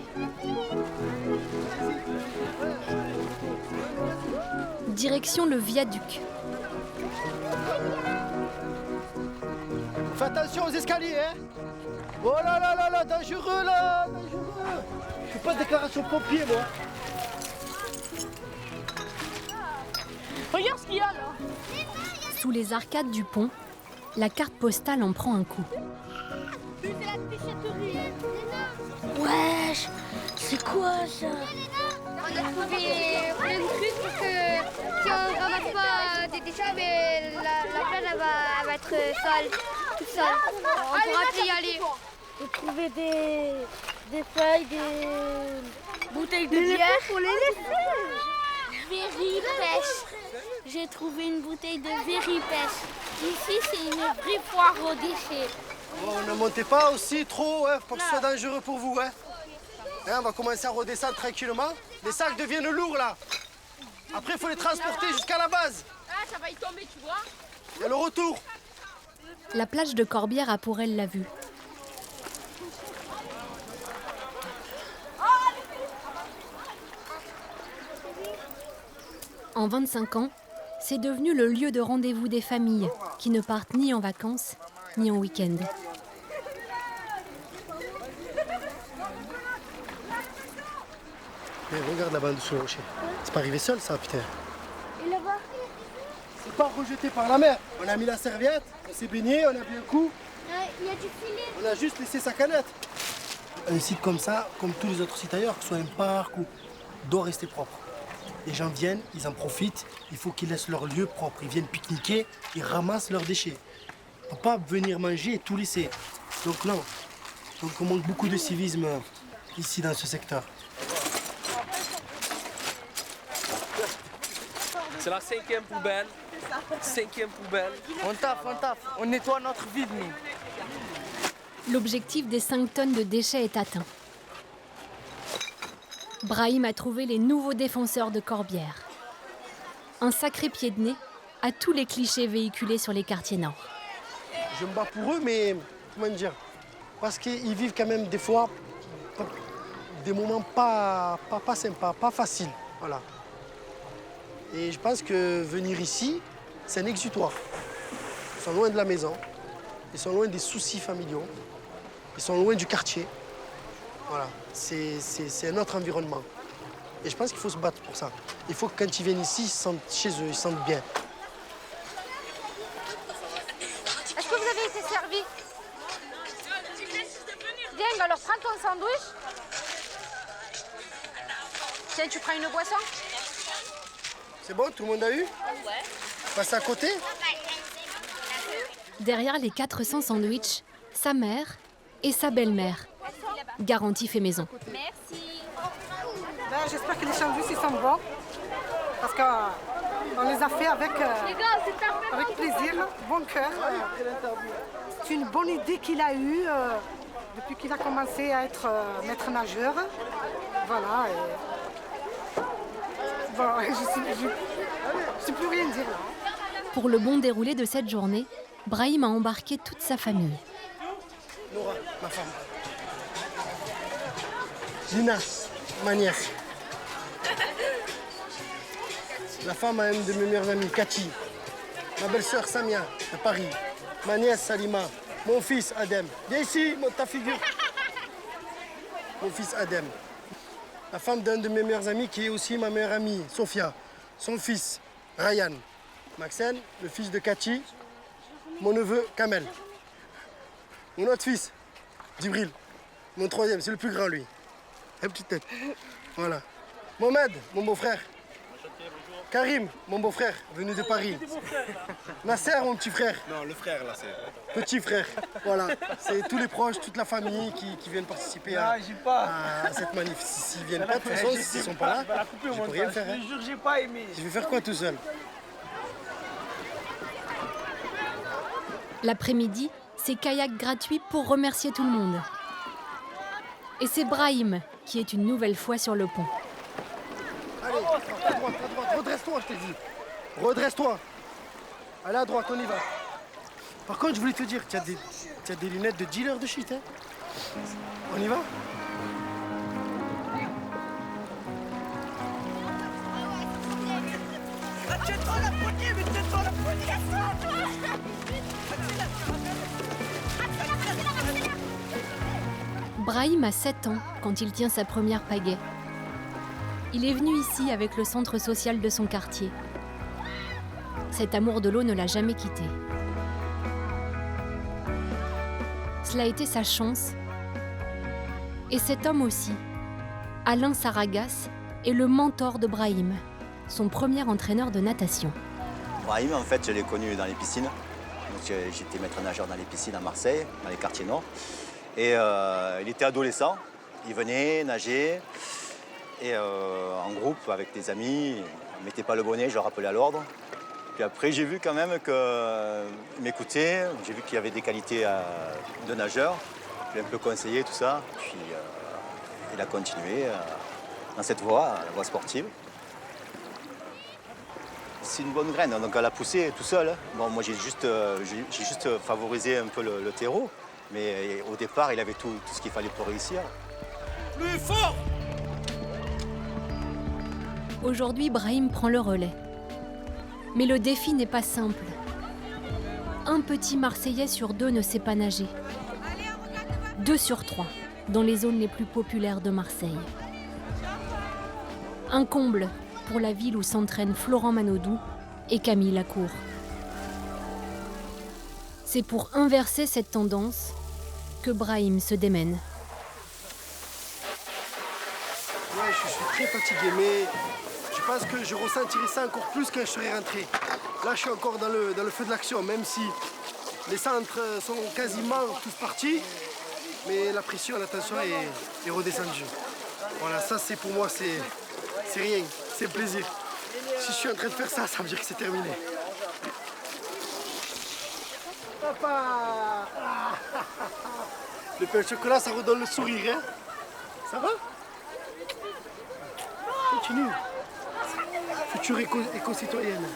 Speaker 1: Direction le viaduc.
Speaker 16: Fais attention aux escaliers, hein. Oh là là là là, dangereux là, dangereux. Je fais pas de déclaration pompier, moi.
Speaker 7: Regarde ce qu'il y a là.
Speaker 1: Sous les arcades du pont, la carte postale en prend un coup.
Speaker 7: Wesh, c'est quoi ça? On a trouvé plein de trucs parce que si on ramasse pas des déchets, mais la plage elle va être sale, toute sale. On pourra plus y aller. J'ai trouvé des feuilles, des bouteilles de bière. Pour les laisser. Véripêche. J'ai trouvé une bouteille de Véripêche. Ici, c'est une vraie foire aux déchets.
Speaker 6: Oh, ne montez pas aussi trop, hein, pour que ce soit dangereux pour vous. Hein. Hein, on va commencer à redescendre tranquillement. Les sacs deviennent lourds là. Après, il faut les transporter jusqu'à la base.
Speaker 7: Ah, ça va y tomber, tu vois.
Speaker 6: Il y a le retour.
Speaker 1: La plage de Corbière a pour elle la vue. En 25 ans, c'est devenu le lieu de rendez-vous des familles qui ne partent ni en vacances ni en week-end.
Speaker 6: Mais regarde là-bas dessous le rocher. C'est pas arrivé seul ça, putain.
Speaker 7: Et là-bas?
Speaker 6: C'est pas rejeté par la mer. On a mis la serviette, on s'est baigné, on a bu un coup.
Speaker 7: Il y a du filet.
Speaker 6: On a juste laissé sa canette. Un site comme ça, comme tous les autres sites ailleurs, que ce soit un parc ou, doit rester propre. Les gens viennent, ils en profitent, il faut qu'ils laissent leur lieu propre. Ils viennent pique-niquer, ils ramassent leurs déchets. On ne peut pas venir manger et tout laisser. Donc non. Donc on manque beaucoup de civisme ici dans ce secteur.
Speaker 18: C'est la 5e poubelle. 5e poubelle.
Speaker 5: On taffe, on nettoie notre vide, nous.
Speaker 1: L'objectif des 5 tonnes de déchets est atteint. Brahim a trouvé les nouveaux défenseurs de Corbière. Un sacré pied de nez à tous les clichés véhiculés sur les quartiers nord.
Speaker 6: Je me bats pour eux, mais comment dire? Parce qu'ils vivent quand même des fois des moments pas sympas, pas faciles. Voilà. Et je pense que venir ici, c'est un exutoire. Ils sont loin de la maison, ils sont loin des soucis familiaux. Ils sont loin du quartier. Voilà, c'est un autre environnement. Et je pense qu'il faut se battre pour ça. Il faut que quand ils viennent ici, ils se sentent chez eux, ils se sentent bien.
Speaker 19: Est-ce que vous avez été servi? Bien, alors prends ton sandwich. Tiens, tu prends une boisson?
Speaker 6: C'est bon, tout le monde a eu?
Speaker 19: Ouais.
Speaker 6: Passe à côté?
Speaker 1: Derrière les 400 sandwichs, sa mère et sa belle-mère. Garantie fait maison.
Speaker 19: Merci.
Speaker 20: Ben, j'espère que les sandwichs ils sont bons. Parce qu'on les a fait avec plaisir, bon cœur. C'est une bonne idée qu'il a eue depuis qu'il a commencé à être maître nageur. Voilà. Bon, je sais plus rien dire là.
Speaker 1: Pour le bon déroulé de cette journée, Brahim a embarqué toute sa famille.
Speaker 6: Laura, ma femme. Gina, ma nièce. La femme à une de mes meilleures amies, Cathy. Ma belle-sœur Samia, à Paris. Ma nièce Salima. Mon fils Adem. Viens ici, montre ta figure. Mon fils Adem. La femme d'un de mes meilleurs amis qui est aussi ma meilleure amie, Sophia. Son fils, Ryan. Maxen, le fils de Cathy. Mon neveu, Kamel. Mon autre fils, Djibril. Mon troisième, c'est le plus grand, lui. La petite tête. Voilà. Mohamed, mon beau-frère. Karim, mon beau-frère, venu de Paris. Nasser, mon petit frère.
Speaker 17: Non, le frère, là, c'est...
Speaker 6: Petit frère. Voilà. C'est tous les proches, toute la famille qui viennent participer à cette manif. S'ils viennent pas, de toute façon, s'ils sont pas là, je peux rien faire.
Speaker 18: Je te jure, j'ai pas aimé.
Speaker 6: Je vais faire quoi tout seul?
Speaker 1: L'après-midi, c'est kayak gratuit pour remercier tout le monde. Et c'est Brahim qui est une nouvelle fois sur le pont.
Speaker 6: Allez, à droite, redresse-toi, je t'ai dit. Redresse-toi. Allez, à droite, on y va. Par contre, je voulais te dire, tu as des lunettes de dealer de shit, hein? On y va?
Speaker 18: Tiens-toi la poignée, mais tiens-toi la poignée!
Speaker 1: Brahim a 7 ans quand il tient sa première pagaie. Il est venu ici avec le centre social de son quartier. Cet amour de l'eau ne l'a jamais quitté. Cela a été sa chance. Et cet homme aussi, Alain Saragas, est le mentor de Brahim, son premier entraîneur de natation.
Speaker 21: Brahim, en fait, je l'ai connu dans les piscines. Donc, j'étais maître nageur dans les piscines à Marseille, dans les quartiers nord. Et il était adolescent, il venait nager et en groupe avec des amis, il ne mettait pas le bonnet, je le rappelais à l'ordre. Puis après j'ai vu quand même qu'il m'écoutait, j'ai vu qu'il y avait des qualités de nageur, je l'ai un peu conseillé tout ça, puis il a continué dans cette voie, la voie sportive. C'est une bonne graine, donc elle a poussé tout seul. Bon, moi j'ai juste favorisé un peu le terreau. Mais au départ, il avait tout ce qu'il fallait pour réussir.
Speaker 18: Plus fort!
Speaker 1: Aujourd'hui, Brahim prend le relais. Mais le défi n'est pas simple. Un petit Marseillais sur 2 ne sait pas nager. 2 sur 3 dans les zones les plus populaires de Marseille. Un comble pour la ville où s'entraînent Florent Manodou et Camille Lacour. C'est pour inverser cette tendance que Brahim se démène.
Speaker 6: Ouais, je suis très fatigué, mais je pense que je ressentirai ça encore plus quand je serai rentré. Là, je suis encore dans le feu de l'action, même si les centres sont quasiment tous partis, mais la pression, la tension est redescendue. Voilà, ça, c'est pour moi, c'est rien, c'est plaisir. Si je suis en train de faire ça, ça veut dire que c'est terminé. Papa! Le pain au chocolat, ça redonne le sourire, hein? Ça va? Continue. Future éco-citoyenne.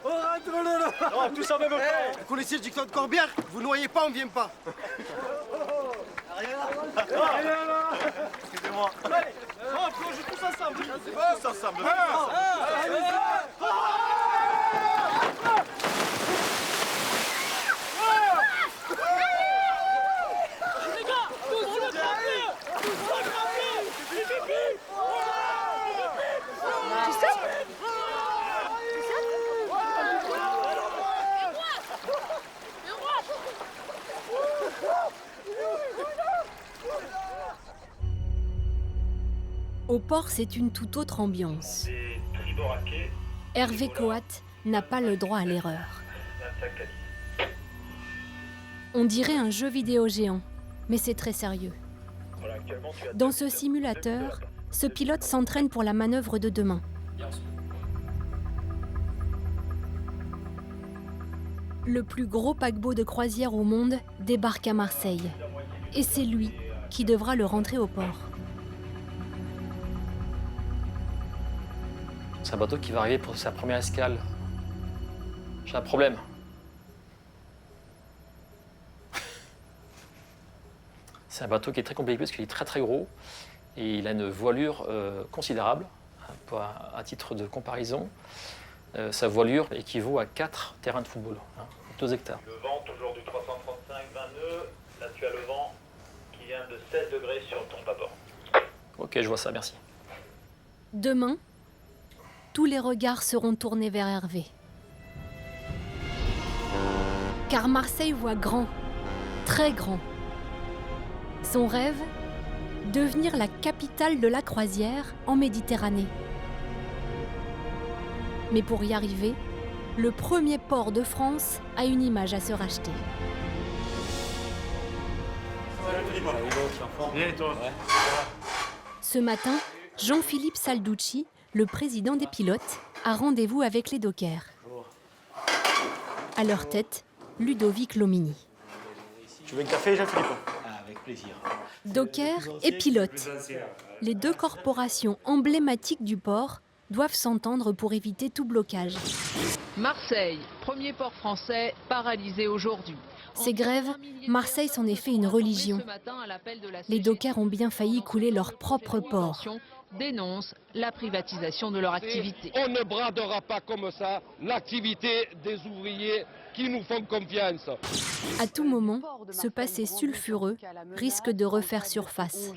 Speaker 18: Oh, rentre là! Oh, tous en même temps!
Speaker 6: Vous connaissez le dicton de Corbière? Vous ne noyez pas, on ne vient pas.
Speaker 18: Rien là!
Speaker 17: Excusez-moi.
Speaker 18: Allez! Oh, plonge tous ensemble!
Speaker 17: Tous ensemble!
Speaker 1: Au port, c'est une toute autre ambiance. Hervé Coat n'a pas le droit à l'erreur. On dirait un jeu vidéo géant, mais c'est très sérieux. Dans ce simulateur, ce pilote s'entraîne pour la manœuvre de demain. Le plus gros paquebot de croisière au monde débarque à Marseille. Et c'est lui qui devra le rentrer au port.
Speaker 2: C'est un bateau qui va arriver pour sa première escale. J'ai un problème. C'est un bateau qui est très compliqué parce qu'il est très très gros et il a une voilure considérable. À titre de comparaison, sa voilure équivaut à 4 terrains de football, 2 hectares.
Speaker 22: Le vent, toujours du 335, 20 nœuds. Là, tu as le vent qui vient de 16 degrés sur ton bâbord.
Speaker 2: Ok, je vois ça, merci.
Speaker 1: Demain, tous les regards seront tournés vers Hervé. Car Marseille voit grand, très grand. Son rêve, devenir la capitale de la croisière en Méditerranée. Mais pour y arriver, le premier port de France a une image à se racheter. Ce matin, Jean-Philippe Salducci, le président des pilotes, a rendez-vous avec les dockers. À leur tête, Ludovic Lomini.
Speaker 22: Tu veux un café, Jean-Philippe? Avec plaisir.
Speaker 1: Dockers et pilotes. Les deux corporations emblématiques du port doivent s'entendre pour éviter tout blocage.
Speaker 23: Marseille, premier port français, paralysé aujourd'hui.
Speaker 1: Ces grèves, Marseille s'en est fait une religion. Les dockers ont bien failli couler leur propre port.
Speaker 23: Dénoncent la privatisation de leur activité.
Speaker 24: On ne bradera pas comme ça l'activité des ouvriers qui nous font confiance.
Speaker 1: À tout moment, ce passé sulfureux risque de refaire surface.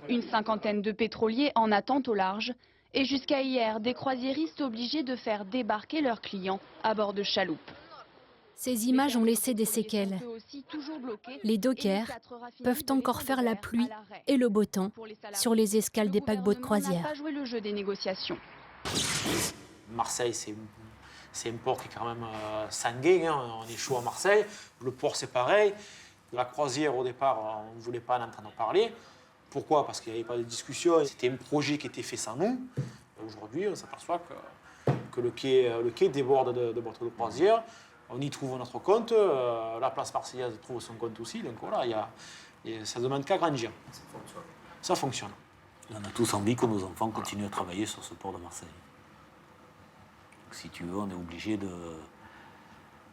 Speaker 25: Une cinquantaine de pétroliers en attente au large. Et jusqu'à hier, des croisiéristes obligés de faire débarquer leurs clients à bord de chaloupes.
Speaker 1: Ces images ont laissé des séquelles. Les dockers peuvent encore faire la pluie et le beau temps sur les escales des paquebots de croisière.
Speaker 25: Pas joué le jeu des négociations.
Speaker 26: Marseille, c'est un port qui est quand même sanguin. On est chaud à Marseille. Le port, c'est pareil. La croisière, au départ, on ne voulait pas en entendre parler. Pourquoi? Parce qu'il n'y avait pas de discussion. C'était un projet qui était fait sans nous. Aujourd'hui, on s'aperçoit que le quai déborde de bateaux de croisière. On y trouve notre compte. La place marseillaise trouve son compte aussi. Donc voilà, ça ne demande qu'à grandir. Ça fonctionne.
Speaker 22: On a tous envie que nos enfants continuent à travailler sur ce port de Marseille. Donc, si tu veux, on est obligé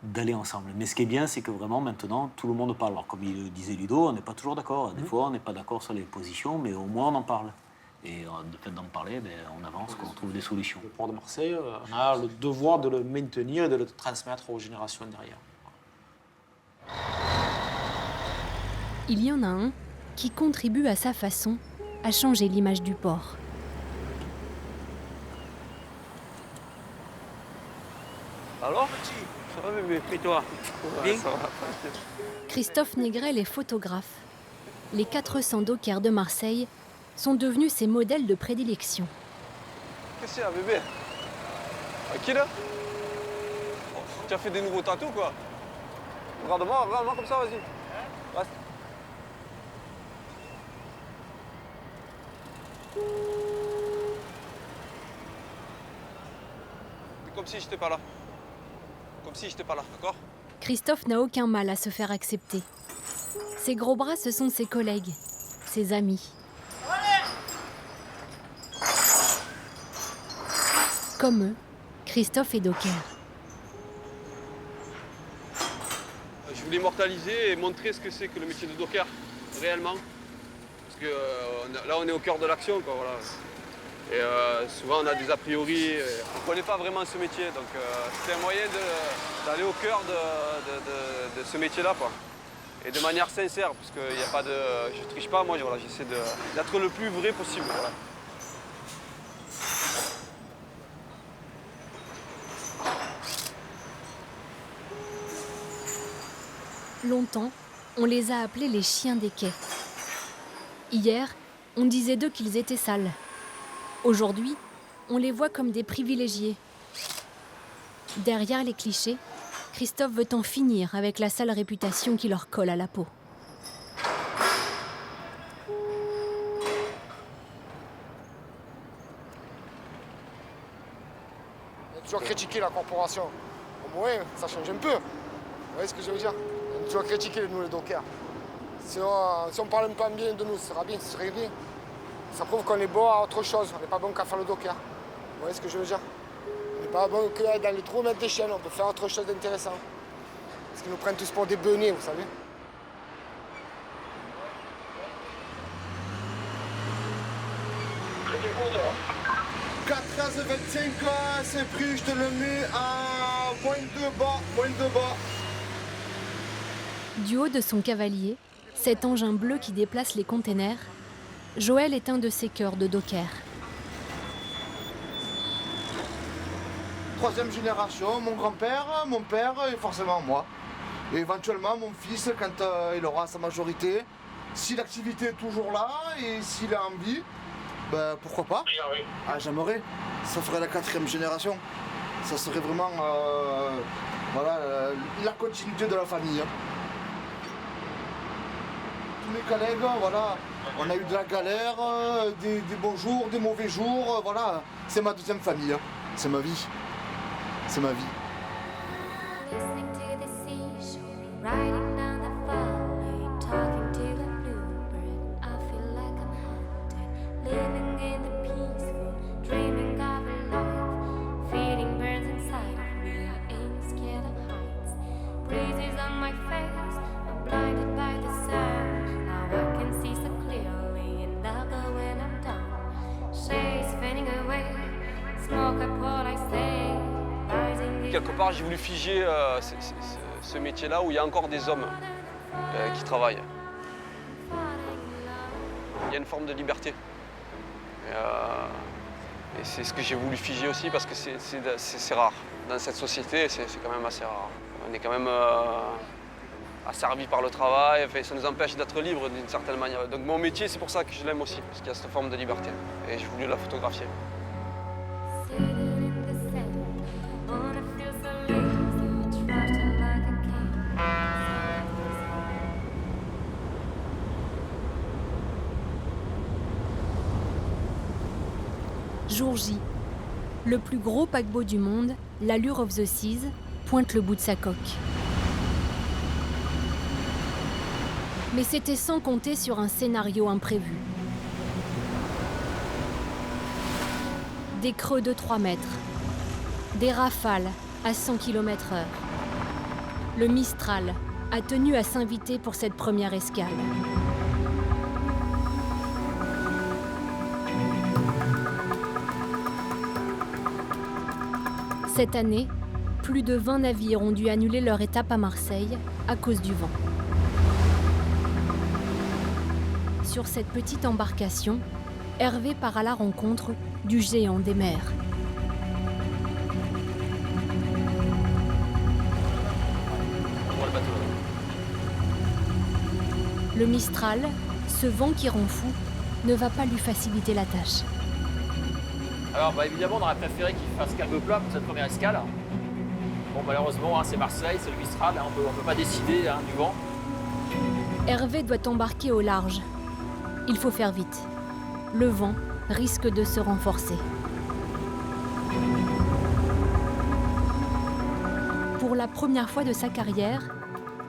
Speaker 22: d'aller ensemble. Mais ce qui est bien, c'est que vraiment, maintenant, tout le monde parle. Alors, comme il disait Ludo, on n'est pas toujours d'accord. Des fois, on n'est pas d'accord sur les positions, mais au moins, on en parle. Et de fait d'en parler, on avance, on trouve des solutions.
Speaker 2: Le port de Marseille, on a le devoir de le maintenir et de le transmettre aux générations derrière.
Speaker 1: Il y en a un qui contribue à sa façon à changer l'image du port.
Speaker 26: Alors? Ça va bébé, et toi? Bien?
Speaker 1: Christophe Négrel est photographe. Les 400 dockers de Marseille sont devenus ses modèles de prédilection.
Speaker 4: Qu'est-ce qu'il y a, bébé? Qui là? Tu as fait des nouveaux tatous, quoi? Regarde-moi comme ça, vas-y. Reste. Comme si j'étais pas là. Comme si j'étais pas là, d'accord?
Speaker 1: Christophe n'a aucun mal à se faire accepter. Ses gros bras, ce sont ses collègues, ses amis. Comme eux, Christophe est docker.
Speaker 10: Je voulais immortaliser et montrer ce que c'est que le métier de docker, réellement. Parce que là, on est au cœur de l'action, quoi, voilà. Et souvent, on a des a priori, on ne connaît pas vraiment ce métier. Donc, c'était un moyen d'aller au cœur de ce métier-là, quoi. Et de manière sincère, parce qu'il n'y a pas de... Je ne triche pas, moi, voilà, j'essaie d'être le plus vrai possible, voilà.
Speaker 1: Longtemps, on les a appelés les chiens des quais. Hier, On disait d'eux qu'ils étaient sales. Aujourd'hui, on les voit comme des privilégiés. Derrière les clichés, Christophe veut en finir avec la sale réputation qui leur colle à la peau.
Speaker 3: On a toujours critiqué la corporation. Au moins, ça change un peu. Vous voyez ce que je veux dire? On a toujours critiqué, nous, les dockers. Si on parle un peu bien de nous, ce serait bien. Ça prouve qu'on est bon à autre chose. On n'est pas bon qu'à faire le docker. Vous voyez ce que je veux dire? On n'est pas bon que dans les trous mettre des chaînes. On peut faire autre chose d'intéressant. Parce qu'ils nous prennent tous pour des benets, vous savez.
Speaker 16: « 4,25 c'est pris, je te le mets à moins de bas.
Speaker 1: Du haut de son cavalier, cet engin bleu qui déplace les containers, Joël est un de ses cœurs de docker.
Speaker 16: Troisième génération, mon grand-père, mon père et forcément moi. Et éventuellement mon fils quand il aura sa majorité. Si l'activité est toujours là et s'il a envie, ben, pourquoi pas? Ah, j'aimerais. Ça ferait la 4e génération. Ça serait vraiment voilà, la continuité de la famille. Tous mes collègues, voilà, on a eu de la galère, des bons jours, des mauvais jours, voilà. C'est ma deuxième famille. C'est ma vie. C'est ma vie.
Speaker 4: Quelque part, j'ai voulu figer ce métier-là où il y a encore des hommes qui travaillent. Il y a une forme de liberté. Et c'est ce que j'ai voulu figer aussi parce que c'est rare. Dans cette société, c'est quand même assez rare. On est quand même asservi par le travail, enfin, ça nous empêche d'être libres d'une certaine manière. Donc mon métier, c'est pour ça que je l'aime aussi, parce qu'il y a cette forme de liberté. Et j'ai voulu la photographier.
Speaker 1: Jour J, le plus gros paquebot du monde, l'Allure of the Seas, pointe le bout de sa coque. Mais c'était sans compter sur un scénario imprévu. Des creux de 3 mètres, des rafales à 100 km/h. Le Mistral a tenu à s'inviter pour cette première escale. Cette année, plus de 20 navires ont dû annuler leur étape à Marseille à cause du vent. Sur cette petite embarcation, Hervé part à la rencontre du géant des mers. Le Mistral, ce vent qui rend fou, ne va pas lui faciliter la tâche.
Speaker 2: Alors évidemment, on aurait préféré qu'il fasse calme plat pour cette première escale. Bon, malheureusement, c'est Marseille, c'est le Mistral, on peut pas décider du vent.
Speaker 1: Hervé doit embarquer au large. Il faut faire vite. Le vent risque de se renforcer. Pour la première fois de sa carrière,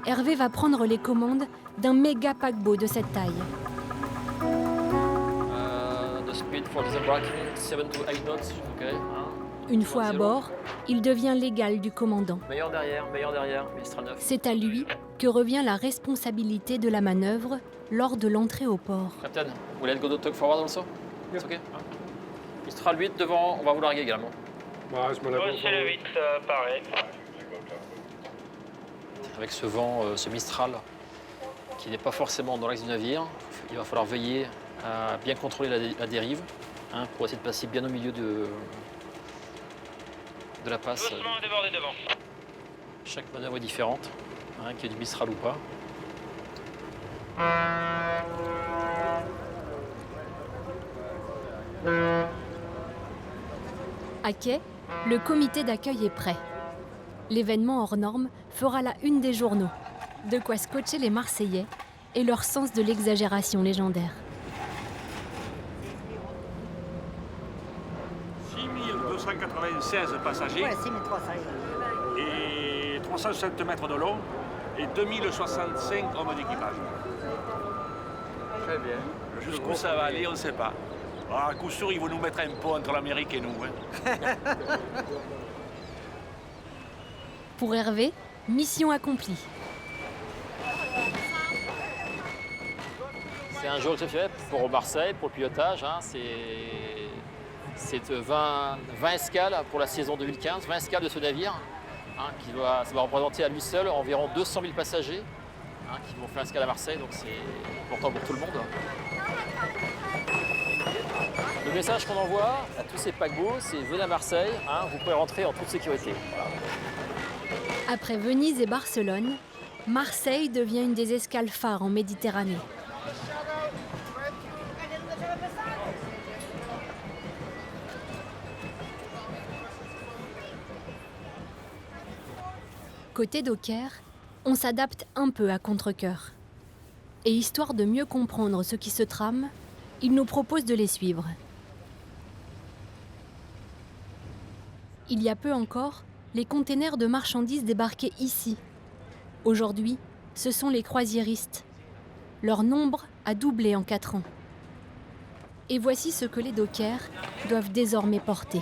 Speaker 1: Hervé va prendre les commandes d'un méga paquebot de cette taille. Une fois à bord, il devient l'égal du commandant.
Speaker 2: Meilleur derrière, Mistral 9.
Speaker 1: C'est à lui que revient la responsabilité de la manœuvre lors de l'entrée au port.
Speaker 2: Captain, vous voulez go to tug forward also? It's okay. Mistral 8 devant, on va vous larguer également.
Speaker 8: C'est le 8, pareil.
Speaker 2: Avec ce vent, ce Mistral, qui n'est pas forcément dans l'axe du navire, il va falloir veiller à bien contrôler la dérive pour essayer de passer bien au milieu de la passe.
Speaker 8: Doucement déborder devant.
Speaker 2: Chaque manœuvre est différente, qu'il y ait du Mistral ou pas.
Speaker 1: À Quai, le comité d'accueil est prêt. L'événement hors norme fera la une des journaux. De quoi scotcher les Marseillais et leur sens de l'exagération légendaire.
Speaker 9: 6296 passagers.
Speaker 11: Ouais, 6300.
Speaker 9: Et 360 mètres de long et 2065 hommes d'équipage.
Speaker 4: Très bien.
Speaker 9: Jusqu'où ça va aller, on ne sait pas. À coup sûr, ils vont nous mettre un pont entre l'Amérique et nous.
Speaker 1: Pour Hervé, mission accomplie.
Speaker 2: C'est un jour exceptionnel pour Marseille, pour le pilotage. Hein. C'est 20 escales pour la saison 2015, 20 escales de ce navire, hein, ça va représenter à lui seul environ 200 000 passagers hein, qui vont faire escale à Marseille, donc c'est important pour tout le monde. Le message qu'on envoie à tous ces paquebots, c'est venez à Marseille, hein, vous pouvez rentrer en toute sécurité. Voilà.
Speaker 1: Après Venise et Barcelone, Marseille devient une des escales phares en Méditerranée. Côté docker, on s'adapte un peu à contre-cœur. Et histoire de mieux comprendre ce qui se trame, il nous propose de les suivre. Il y a peu encore, les containers de marchandises débarquaient ici. Aujourd'hui, ce sont les croisiéristes. Leur nombre a doublé en 4 ans. Et voici ce que les dockers doivent désormais porter.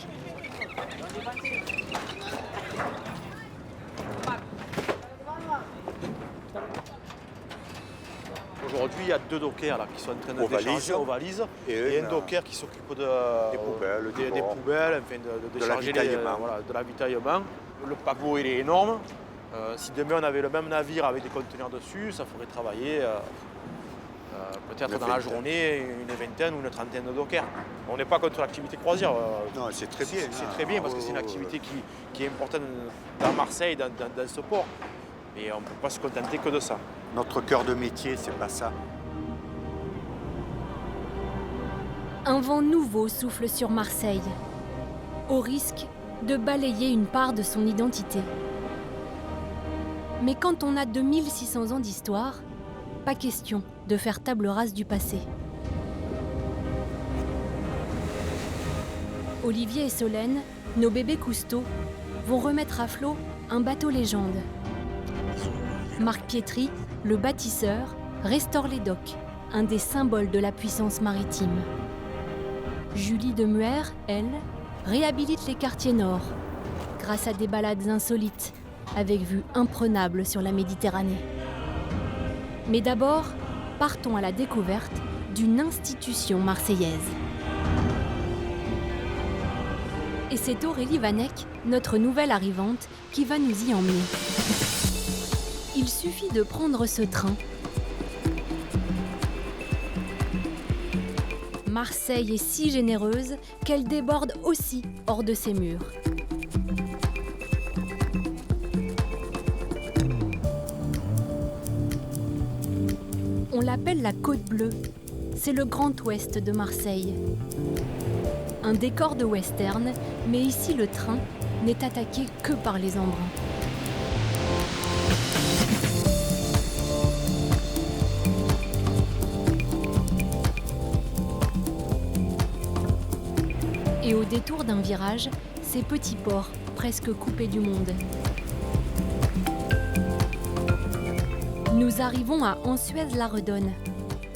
Speaker 17: Aujourd'hui, il y a 2 dockers là, qui sont en train de décharger aux valises et un docker qui s'occupe des poubelles, enfin, de décharger de l'avitaillement. Le paquebot il est énorme. Si demain on avait le même navire avec des conteneurs dessus, ça ferait travailler peut-être dans la journée une vingtaine ou une trentaine de dockers. On n'est pas contre l'activité croisière.
Speaker 21: Non, c'est très bien.
Speaker 17: C'est très bien parce que c'est une activité qui est importante dans Marseille, dans ce port. Et on ne peut pas se contenter que de ça.
Speaker 21: Notre cœur de métier, c'est pas ça.
Speaker 1: Un vent nouveau souffle sur Marseille, au risque de balayer une part de son identité. Mais quand on a 2600 ans d'histoire, pas question de faire table rase du passé. Olivier et Solène, nos bébés Cousteau, vont remettre à flot un bateau légende. Marc Pietri, le bâtisseur, restaure les docks, un des symboles de la puissance maritime. Julie Demuer, elle, réhabilite les quartiers nord, grâce à des balades insolites, avec vue imprenable sur la Méditerranée. Mais d'abord, partons à la découverte d'une institution marseillaise. Et c'est Aurélie Vanek, notre nouvelle arrivante, qui va nous y emmener. Il suffit de prendre ce train. Marseille est si généreuse qu'elle déborde aussi hors de ses murs. On l'appelle la Côte Bleue. C'est le Grand Ouest de Marseille. Un décor de western, mais ici le train n'est attaqué que par les embruns. Et au détour d'un virage, ces petits ports presque coupés du monde. Nous arrivons à Ansuez-la-Redonne,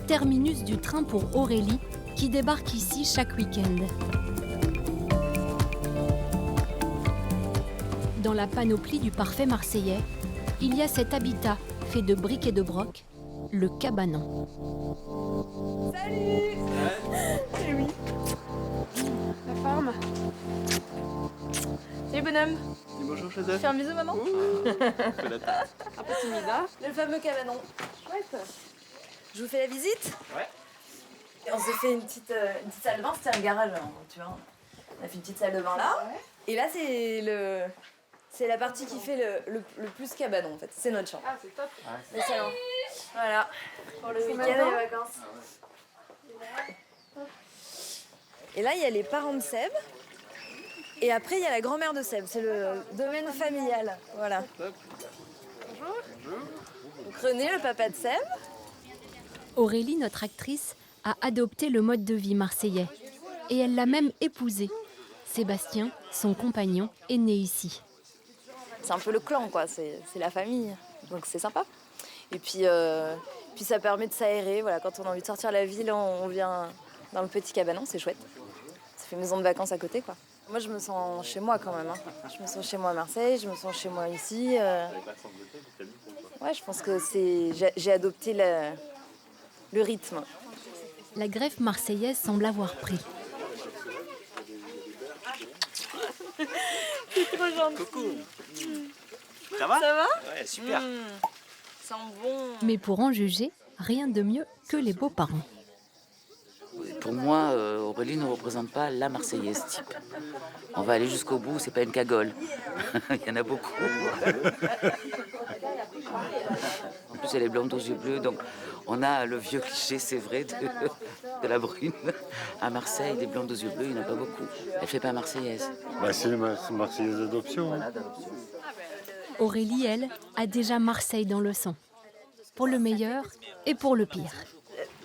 Speaker 1: terminus du train pour Aurélie, qui débarque ici chaque week-end. Dans la panoplie du parfait marseillais, il y a cet habitat fait de briques et de broc, le cabanon.
Speaker 12: Salut! Eh oui. La forme. Salut bonhomme.
Speaker 17: Bonjour Joseph.
Speaker 12: Fais un bisou maman.
Speaker 17: Fais la tête.
Speaker 12: Un peu timide, hein? Le fameux cabanon. Chouette. Je vous fais la visite?
Speaker 17: Ouais.
Speaker 12: Et on s'est fait une petite salle de bain, c'était un garage, hein, tu vois. On a fait une petite salle de bain là. Ouais. Et là c'est la partie qui fait le plus cabanon en fait. C'est notre chambre. Ah c'est top. Le salon. Voilà. Pour le week-end et les vacances. Et là il y a les parents de Seb. Et après, il y a la grand-mère de Seb, c'est le domaine familial. Voilà. Bonjour. Donc René, le papa de Seb.
Speaker 1: Aurélie, notre actrice, a adopté le mode de vie marseillais. Et elle l'a même épousé. Sébastien, son compagnon, est né ici.
Speaker 12: C'est un peu le clan, quoi. C'est la famille. Donc c'est sympa. Et puis ça permet de s'aérer. Voilà, quand on a envie de sortir la ville, on vient dans le petit cabanon, c'est chouette. Ça fait maison de vacances à côté, quoi. Moi, je me sens chez moi quand même. Hein. Je me sens chez moi à Marseille, je me sens chez moi ici. Ouais, je pense que j'ai adopté le rythme.
Speaker 1: La greffe marseillaise semble avoir pris.
Speaker 12: C'est trop gentil.
Speaker 18: Coucou. Ça va?
Speaker 12: Ça va?
Speaker 18: Ouais, super.
Speaker 12: Ça sent bon.
Speaker 1: Mais pour en juger, rien de mieux que les beaux-parents.
Speaker 5: Pour moi, Aurélie ne représente pas la Marseillaise type. On va aller jusqu'au bout, c'est pas une cagole. Il y en a beaucoup. En plus, elle est blonde aux yeux bleus, donc on a le vieux cliché, c'est vrai, de la brune. À Marseille, des blondes aux yeux bleus, il n'y en a pas beaucoup. Elle fait pas Marseillaise.
Speaker 7: Bah, c'est Marseillaise d'adoption. Hein.
Speaker 1: Aurélie, elle, a déjà Marseille dans le sang. Pour le meilleur et pour le pire.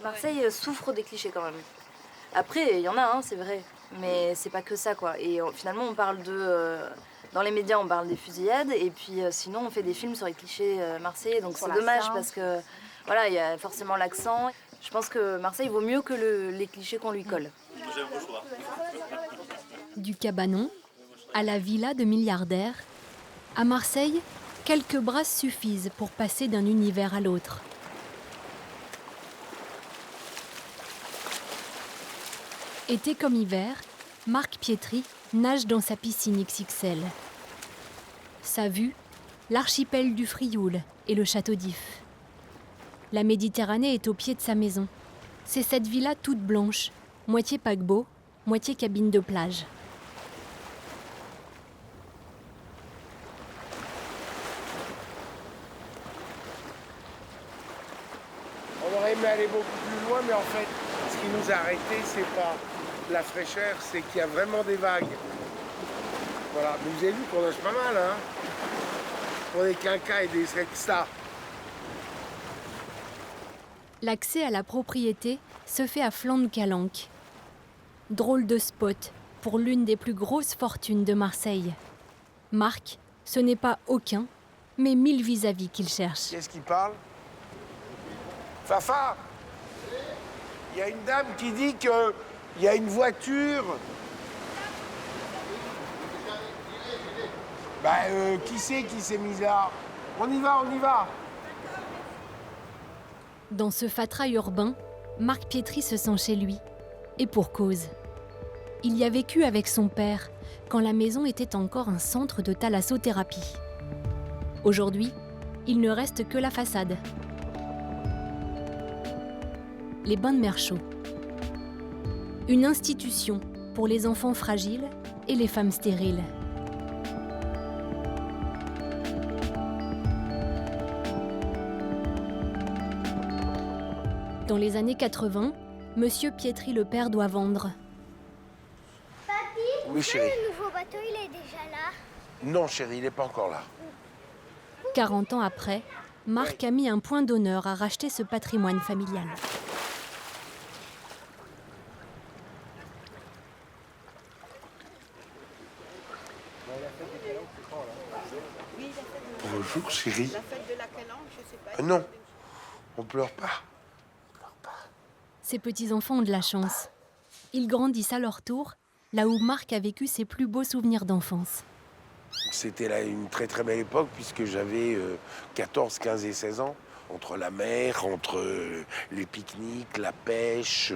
Speaker 12: Marseille souffre des clichés quand même. Après, il y en a, hein, c'est vrai. Mais c'est pas que ça, quoi. Et finalement, on parle dans les médias, on parle des fusillades. Et puis sinon, on fait des films sur les clichés marseillais. Donc c'est dommage parce que, voilà, il y a forcément l'accent. Je pense que Marseille vaut mieux que les clichés qu'on lui colle.
Speaker 1: Du cabanon à la villa de milliardaires, à Marseille, quelques brasses suffisent pour passer d'un univers à l'autre. Été comme hiver, Marc Pietri nage dans sa piscine XXL. Sa vue, l'archipel du Frioul et le château d'If. La Méditerranée est au pied de sa maison. C'est cette villa toute blanche, moitié paquebot, moitié cabine de plage.
Speaker 11: On aurait aimé aller beaucoup plus loin, mais en fait, ce qui nous a arrêtés, c'est pas la fraîcheur, c'est qu'il y a vraiment des vagues. Voilà, mais vous avez vu qu'on nage pas mal, hein, pour des quinquas et des sextas.
Speaker 1: L'accès à la propriété se fait à flanc de calanque. Drôle de spot pour l'une des plus grosses fortunes de Marseille. Marc, ce n'est pas aucun, mais 1000 vis-à-vis qu'il cherche.
Speaker 11: Qu'est-ce qui parle? Fafa, il y a une dame qui dit qu'il y a une voiture. Qui c'est qui s'est mis là? On y va, on y va.
Speaker 1: Dans ce fatras urbain, Marc Pietri se sent chez lui. Et pour cause. Il y a vécu avec son père, quand la maison était encore un centre de thalassothérapie. Aujourd'hui, il ne reste que la façade. Les bains de mer chauds. Une institution pour les enfants fragiles et les femmes stériles. Dans les années 80, Monsieur Pietri le père doit vendre.
Speaker 11: Papy, oui, chérie.
Speaker 13: Le nouveau bateau, il est déjà là?
Speaker 11: Non, chérie, il n'est pas encore là.
Speaker 1: 40 ans après, Marc a mis un point d'honneur à racheter ce patrimoine familial.
Speaker 11: Bonjour, chérie.
Speaker 20: La fête de la calanque, je sais pas.
Speaker 11: Non, on pleure pas.
Speaker 1: Ces petits-enfants ont de la chance. Ils grandissent à leur tour, là où Marc a vécu ses plus beaux souvenirs d'enfance.
Speaker 11: C'était là une très très belle époque puisque j'avais 14, 15 et 16 ans. Entre la mer, entre les pique-niques, la pêche,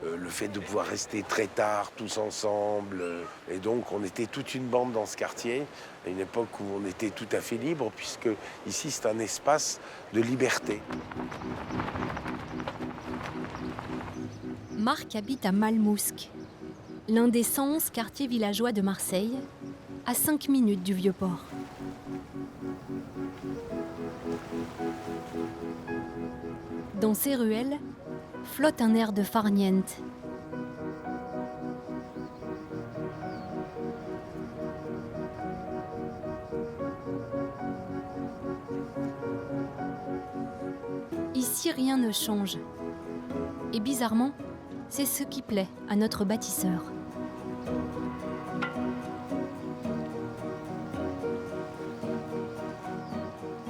Speaker 11: le fait de pouvoir rester très tard tous ensemble. Et donc on était toute une bande dans ce quartier, à une époque où on était tout à fait libre puisque ici c'est un espace de liberté.
Speaker 1: Marc habite à Malmousque, l'un des 111 quartiers villageois de Marseille, à 5 minutes du Vieux-Port. Dans ces ruelles, flotte un air de farniente. Ici, rien ne change. Et bizarrement, c'est ce qui plaît à notre bâtisseur.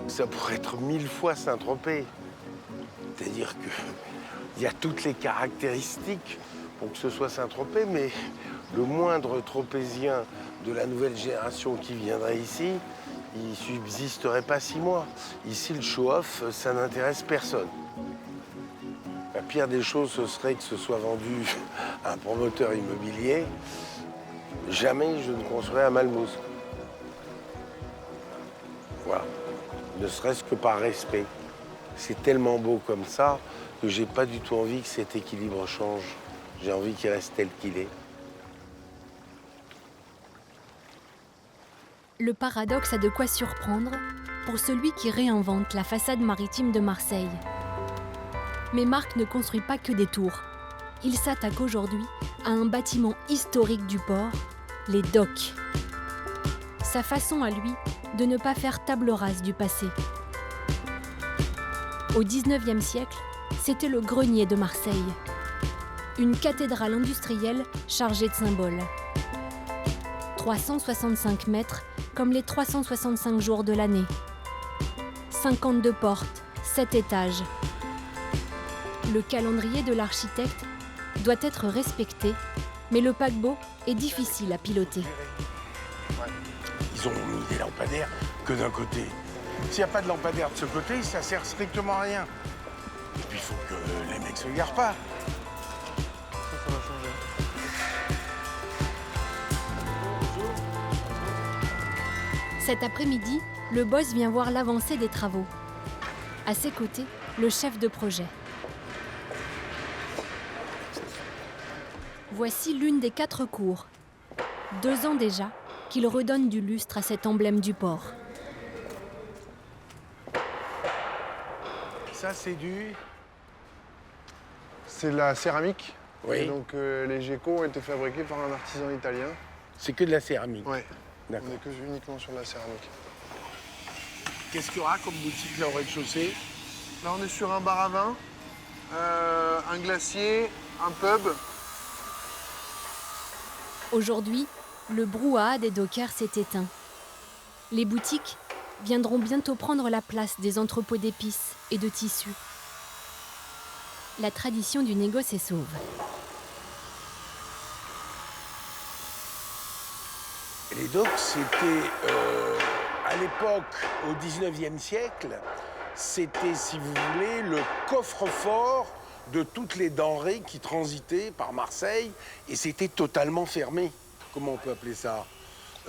Speaker 11: Ça pourrait être 1000 fois Saint-Tropez. C'est-à-dire qu'il y a toutes les caractéristiques pour que ce soit Saint-Tropez, mais le moindre tropézien de la nouvelle génération qui viendrait ici, il subsisterait pas 6 mois. Ici, le show-off, ça n'intéresse personne. La pire des choses, ce serait que ce soit vendu à un promoteur immobilier. Jamais je ne construirai à Malmouze. Voilà. Ne serait-ce que par respect. C'est tellement beau comme ça que j'ai pas du tout envie que cet équilibre change. J'ai envie qu'il reste tel qu'il est.
Speaker 1: Le paradoxe a de quoi surprendre pour celui qui réinvente la façade maritime de Marseille. Mais Marc ne construit pas que des tours. Il s'attaque aujourd'hui à un bâtiment historique du port, les docks. Sa façon à lui de ne pas faire table rase du passé. Au XIXe siècle, c'était le grenier de Marseille. Une cathédrale industrielle chargée de symboles. 365 mètres comme les 365 jours de l'année. 52 portes, 7 étages. Le calendrier de l'architecte doit être respecté, mais le paquebot est difficile à piloter.
Speaker 11: Ils ont mis des lampadaires que d'un côté. S'il n'y a pas de lampadaire de ce côté, ça sert strictement à rien. Et puis il faut que les mecs se garent pas.
Speaker 4: Ça va changer.
Speaker 1: Cet après-midi, le boss vient voir l'avancée des travaux. À ses côtés, le chef de projet. Voici l'une des 4 cours. 2 ans déjà qu'il redonne du lustre à cet emblème du port.
Speaker 11: Ça, c'est du...
Speaker 3: C'est de la céramique.
Speaker 11: Oui.
Speaker 3: Et donc les geckos ont été fabriqués par un artisan italien.
Speaker 11: C'est que de la céramique.
Speaker 3: Oui.
Speaker 11: D'accord.
Speaker 3: On est que uniquement sur de la céramique.
Speaker 11: Qu'est-ce qu'il y aura comme boutique là au rez-de-chaussée?
Speaker 3: Là, on est sur un bar à vin, un glacier, un pub.
Speaker 1: Aujourd'hui, le brouhaha des dockers s'est éteint. Les boutiques viendront bientôt prendre la place des entrepôts d'épices et de tissus. La tradition du négoce est sauve.
Speaker 11: Les docks, c'était, à l'époque, au 19e siècle, c'était, si vous voulez, le coffre-fort de toutes les denrées qui transitaient par Marseille, et c'était totalement fermé. Comment on peut appeler ça?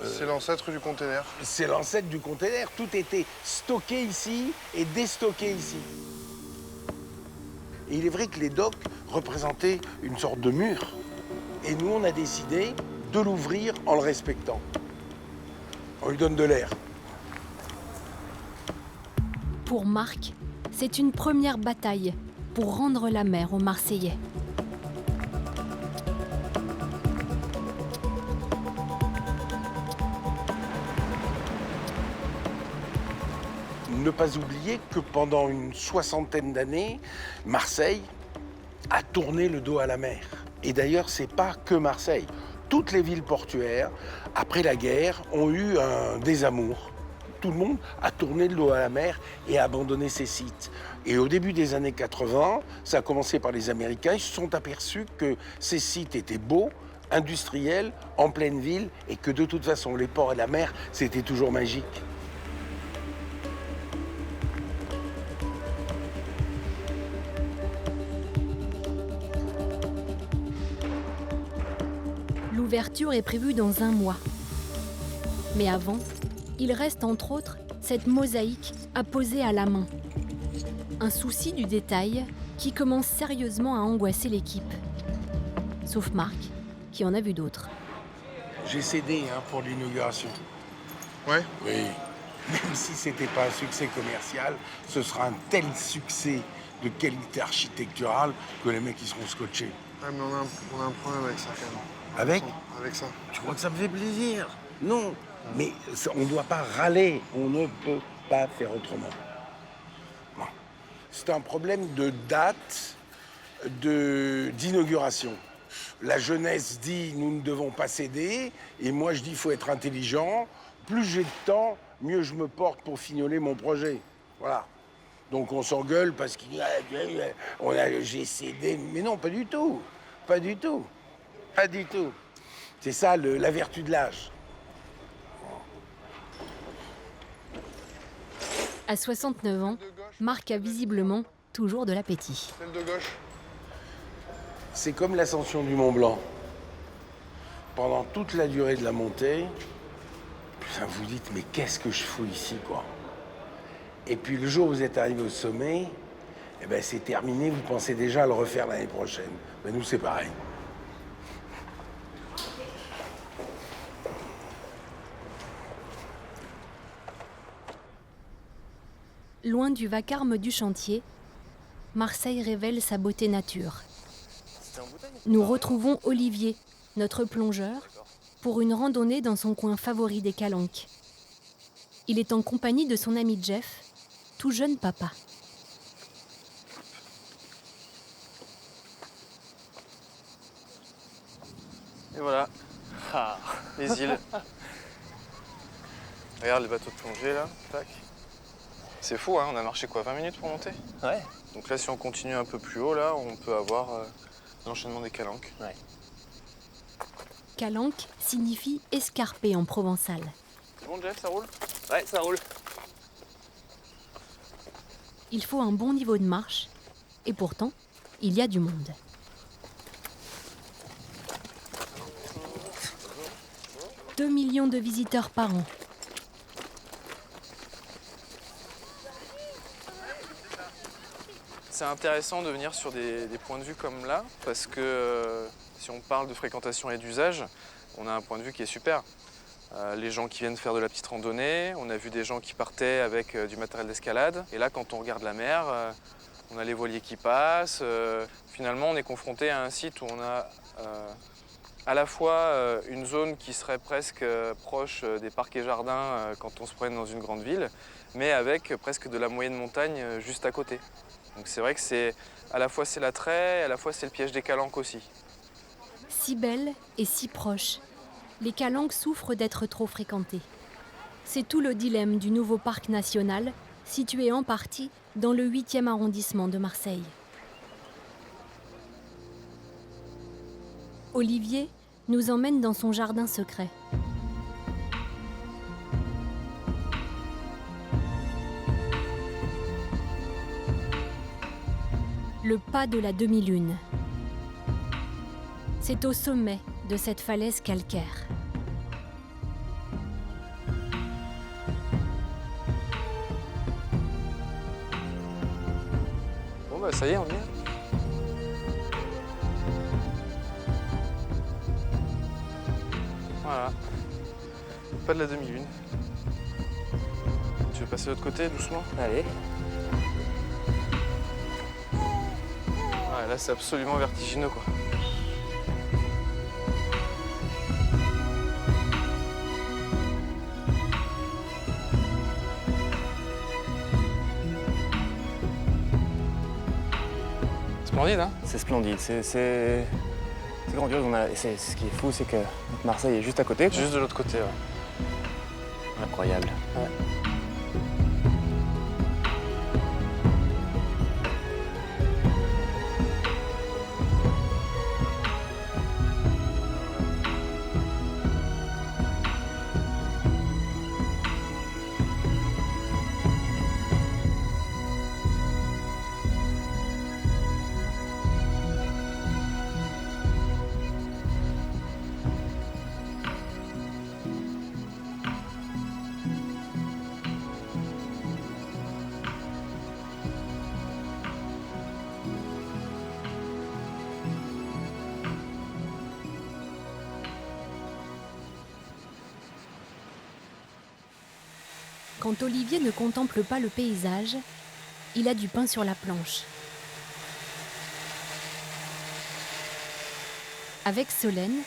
Speaker 3: C'est l'ancêtre du container.
Speaker 11: C'est l'ancêtre du container. Tout était stocké ici et déstocké ici. Et il est vrai que les docks représentaient une sorte de mur. Et nous, on a décidé de l'ouvrir en le respectant. On lui donne de l'air.
Speaker 1: Pour Marc, c'est une première bataille pour rendre la mer aux Marseillais.
Speaker 11: Ne pas oublier que pendant une 60aine d'années, Marseille a tourné le dos à la mer. Et d'ailleurs, c'est pas que Marseille. Toutes les villes portuaires, après la guerre, ont eu un désamour. Tout le monde a tourné le dos à la mer et a abandonné ses sites. Et au début des années 80, ça a commencé par les Américains, ils se sont aperçus que ces sites étaient beaux, industriels, en pleine ville, et que de toute façon, les ports et la mer, c'était toujours magique.
Speaker 1: L'ouverture est prévue dans 1 mois. Mais avant, il reste entre autres cette mosaïque à poser à la main. Un souci du détail qui commence sérieusement à angoisser l'équipe. Sauf Marc, qui en a vu d'autres.
Speaker 11: J'ai cédé pour l'inauguration.
Speaker 3: Ouais?
Speaker 11: Oui. Même si c'était pas un succès commercial, ce sera un tel succès de qualité architecturale que les mecs ils seront scotchés.
Speaker 3: Ouais, mais on a un problème avec ça quand même.
Speaker 11: Avec?
Speaker 3: Avec ça.
Speaker 11: Tu crois que ça me fait plaisir? Non. Mais on ne doit pas râler. On ne peut pas faire autrement. Bon. C'est un problème de date d'inauguration. La jeunesse dit nous ne devons pas céder, et moi je dis il faut être intelligent. Plus j'ai de temps, mieux je me porte pour fignoler mon projet. Voilà. Donc on s'engueule parce qu'il j'ai cédé. Mais non, pas du tout. Pas du tout. Pas du tout. C'est ça la vertu de l'âge.
Speaker 1: À 69 ans, Marc a visiblement toujours de l'appétit.
Speaker 3: Celle de gauche.
Speaker 11: C'est comme l'ascension du Mont Blanc. Pendant toute la durée de la montée, vous dites, mais qu'est-ce que je fous ici, quoi? Et puis le jour où vous êtes arrivé au sommet, eh ben, c'est terminé, vous pensez déjà à le refaire l'année prochaine. Ben, nous, c'est pareil.
Speaker 1: Loin du vacarme du chantier, Marseille révèle sa beauté nature. Nous retrouvons Olivier, notre plongeur, pour une randonnée dans son coin favori des Calanques. Il est en compagnie de son ami Jeff, tout jeune papa.
Speaker 4: Et voilà, les îles. Regarde les bateaux de plongée là, tac. C'est fou, hein, on a marché quoi, 20 minutes pour monter?
Speaker 22: Ouais.
Speaker 4: Donc là, si on continue un peu plus haut, là, on peut avoir l'enchaînement des calanques.
Speaker 22: Ouais.
Speaker 1: Calanque signifie escarpé en provençal.
Speaker 4: C'est bon, Jeff, ça roule?
Speaker 22: Ouais, ça roule.
Speaker 1: Il faut un bon niveau de marche, et pourtant, il y a du monde. « 2 millions de visiteurs par an.
Speaker 4: C'est intéressant de venir sur des points de vue comme là, parce que si on parle de fréquentation et d'usage, on a un point de vue qui est super. Les gens qui viennent faire de la petite randonnée, on a vu des gens qui partaient avec du matériel d'escalade. Et là, quand on regarde la mer, on a les voiliers qui passent. Finalement, on est confronté à un site où on a à la fois une zone qui serait presque proche des parcs et jardins quand on se promène dans une grande ville, mais avec presque de la moyenne montagne juste à côté. Donc c'est vrai que c'est à la fois c'est l'attrait, et à la fois c'est le piège des calanques aussi.
Speaker 1: Si belle et si proche, les Calanques souffrent d'être trop fréquentées. C'est tout le dilemme du nouveau parc national, situé en partie dans le 8e arrondissement de Marseille. Olivier nous emmène dans son jardin secret. Le pas de la demi-lune. C'est au sommet de cette falaise calcaire.
Speaker 4: Bon bah ça y est, on y est. Voilà. Pas de la demi-lune. Tu veux passer de l'autre côté doucement?
Speaker 22: Allez.
Speaker 4: Ouais, là c'est absolument vertigineux quoi. Splendide, hein?
Speaker 6: C'est splendide, c'est grandiose. Ce qui est fou, c'est que Marseille est juste à côté.
Speaker 4: Juste de l'autre côté, ouais.
Speaker 6: Incroyable.
Speaker 4: Ouais.
Speaker 1: Quand Olivier ne contemple pas le paysage, il a du pain sur la planche. Avec Solène,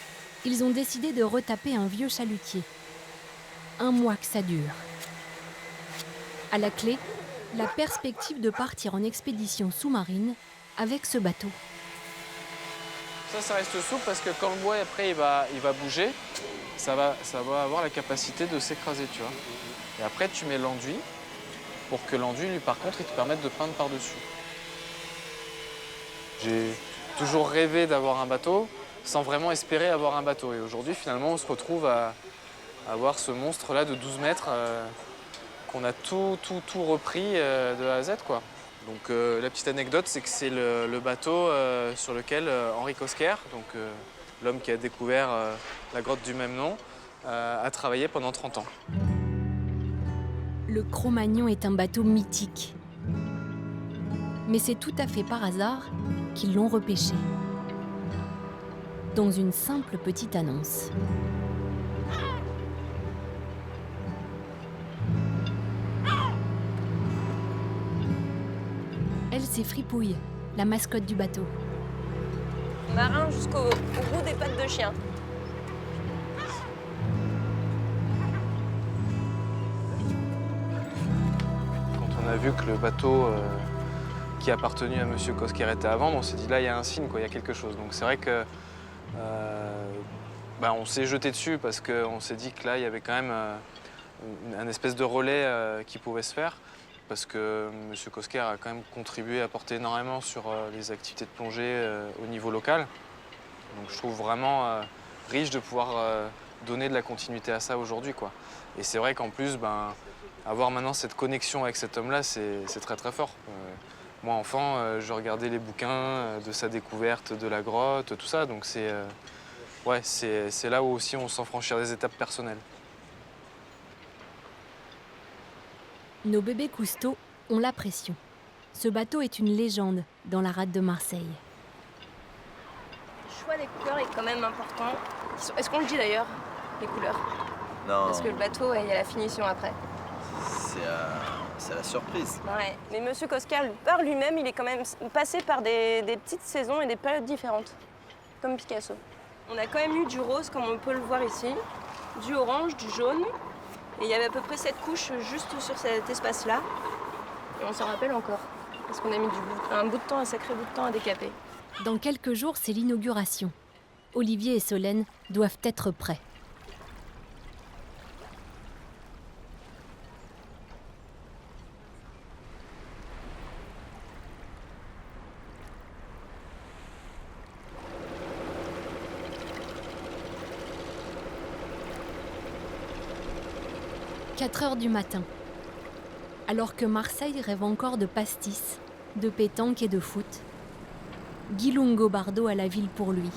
Speaker 1: ils ont décidé de retaper un vieux chalutier. 1 mois que ça dure. À la clé, la perspective de partir en expédition sous-marine avec ce bateau.
Speaker 4: Ça reste souple parce que quand le bois après il va bouger, ça va avoir la capacité de s'écraser, tu vois. Et après tu mets l'enduit pour que l'enduit, lui, par contre, il te permette de peindre par-dessus. J'ai toujours rêvé d'avoir un bateau sans vraiment espérer avoir un bateau. Et aujourd'hui, finalement, on se retrouve à avoir ce monstre-là de 12 mètres qu'on a tout repris de A à Z, quoi. Donc la petite anecdote, c'est que c'est le bateau sur lequel Henri Cosquer, donc l'homme qui a découvert la grotte du même nom, a travaillé pendant 30 ans.
Speaker 1: Le Cro-Magnon est un bateau mythique. Mais c'est tout à fait par hasard qu'ils l'ont repêché. Dans une simple petite annonce. Elle, c'est Fripouille, la mascotte du bateau.
Speaker 14: Marin jusqu'au bout des pattes de chien.
Speaker 4: Quand on a vu que le bateau qui appartenait à M. Cosquer était à vendre, on s'est dit là, il y a un signe, quoi, il y a quelque chose. Donc c'est vrai que on s'est jeté dessus parce qu'on s'est dit que là, il y avait quand même un espèce de relais qui pouvait se faire. Parce que M. Cosquer a quand même contribué à apporter énormément sur les activités de plongée au niveau local. Donc je trouve vraiment riche de pouvoir donner de la continuité à ça aujourd'hui, quoi. Et c'est vrai qu'en plus, avoir maintenant cette connexion avec cet homme-là, c'est très très fort. Moi, enfant, je regardais les bouquins de sa découverte de la grotte, tout ça. Donc c'est là où aussi on sent franchir des étapes personnelles.
Speaker 1: Nos bébés Cousteau ont la pression. Ce bateau est une légende dans la rade de Marseille.
Speaker 14: Le choix des couleurs est quand même important. Est-ce qu'on le dit d'ailleurs, les couleurs?
Speaker 15: Non.
Speaker 14: Parce que le bateau, il y a la finition après.
Speaker 15: C'est la surprise.
Speaker 14: Ouais. Mais Monsieur Cosquer, par lui-même, il est quand même passé par des petites saisons et des périodes différentes, comme Picasso. On a quand même eu du rose, comme on peut le voir ici, du orange, du jaune. Et il y avait à peu près 7 couches juste sur cet espace-là. Et on s'en rappelle encore. Parce qu'on a mis un sacré bout de temps à décaper.
Speaker 1: Dans quelques jours, c'est l'inauguration. Olivier et Solène doivent être prêts. « 4 heures du matin. Alors que Marseille rêve encore de pastis, de pétanque et de foot, Guy Longobardo a la ville pour lui.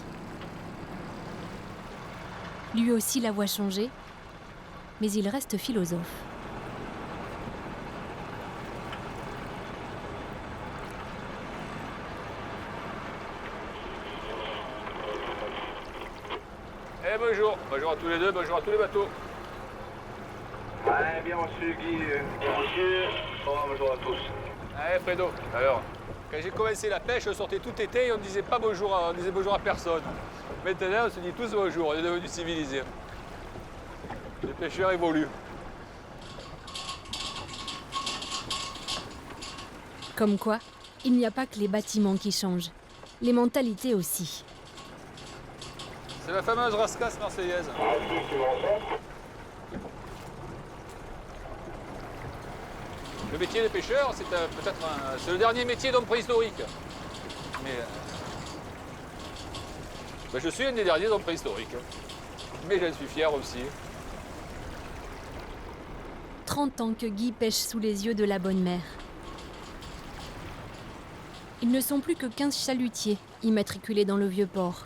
Speaker 1: Lui aussi la voit changer, mais il reste philosophe.
Speaker 9: Bonjour. Bonjour à tous les deux, bonjour à tous les bateaux.
Speaker 8: Allez, bien reçu Guy. Bien reçu. Bonjour à tous.
Speaker 9: Allez Fredo, alors, quand j'ai commencé la pêche, on sortait tout été et on disait pas bonjour, on disait bonjour à personne. Maintenant, on se dit tous bonjour, on est devenus civilisés. Les pêcheurs évoluent.
Speaker 1: Comme quoi, il n'y a pas que les bâtiments qui changent, les mentalités aussi.
Speaker 9: C'est la fameuse rascasse marseillaise. Le métier de pêcheur, c'est c'est le dernier métier d'homme préhistorique. Mais je suis un des derniers hommes préhistoriques. Mais j'en suis fier aussi.
Speaker 1: 30 ans que Guy pêche sous les yeux de la bonne mère. Ils ne sont plus que 15 chalutiers immatriculés dans le vieux port.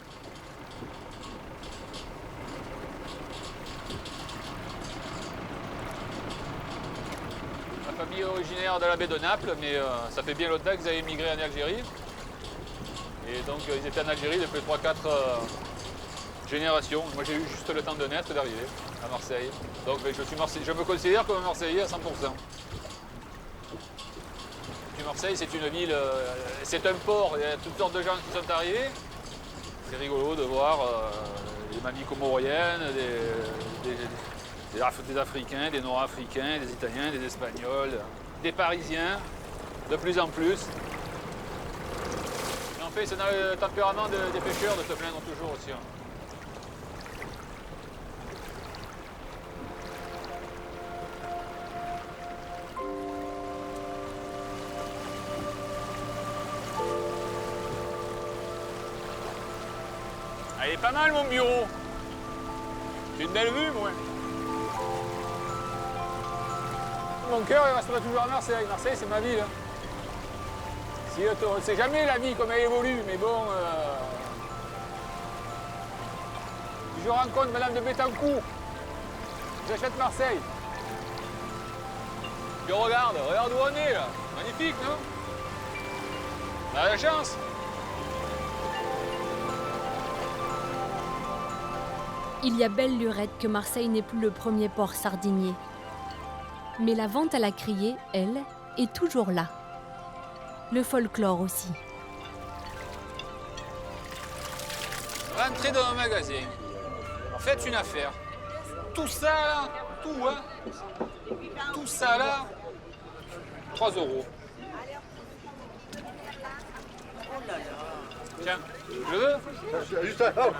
Speaker 9: Ma famille est originaire de la baie de Naples, mais ça fait bien longtemps qu'ils avaient émigré en Algérie. Et donc ils étaient en Algérie depuis 3-4 générations. Moi j'ai eu juste le temps de naître et d'arriver à Marseille. Donc je me considère comme un Marseillais à 100%. Marseille, c'est une ville, c'est un port, il y a toutes sortes de gens qui sont arrivés. C'est rigolo de voir des mamies comoriennes, des Africains, des Nord-Africains, des Italiens, des Espagnols, des Parisiens, de plus en plus. Et en fait, c'est dans le tempérament des pêcheurs de se plaindre toujours aussi. Hein. Ah, il est pas mal mon bureau. J'ai une belle vue, moi. Mon cœur, il restera toujours à Marseille. Marseille, c'est ma ville. Hein. Si, on ne sait jamais la vie, comme elle évolue, mais bon... Si je rencontre Madame de Bettencourt, j'achète Marseille. Je regarde où on est, là. Magnifique, non? On a la chance.
Speaker 1: Il y a belle lurette que Marseille n'est plus le premier port sardinier. Mais la vente à la criée, elle, est toujours là. Le folklore aussi.
Speaker 9: Rentrez dans un magasin, faites une affaire. Tout ça là, tout hein, tout ça là, 3 €. Tiens, je veux. Juste alors.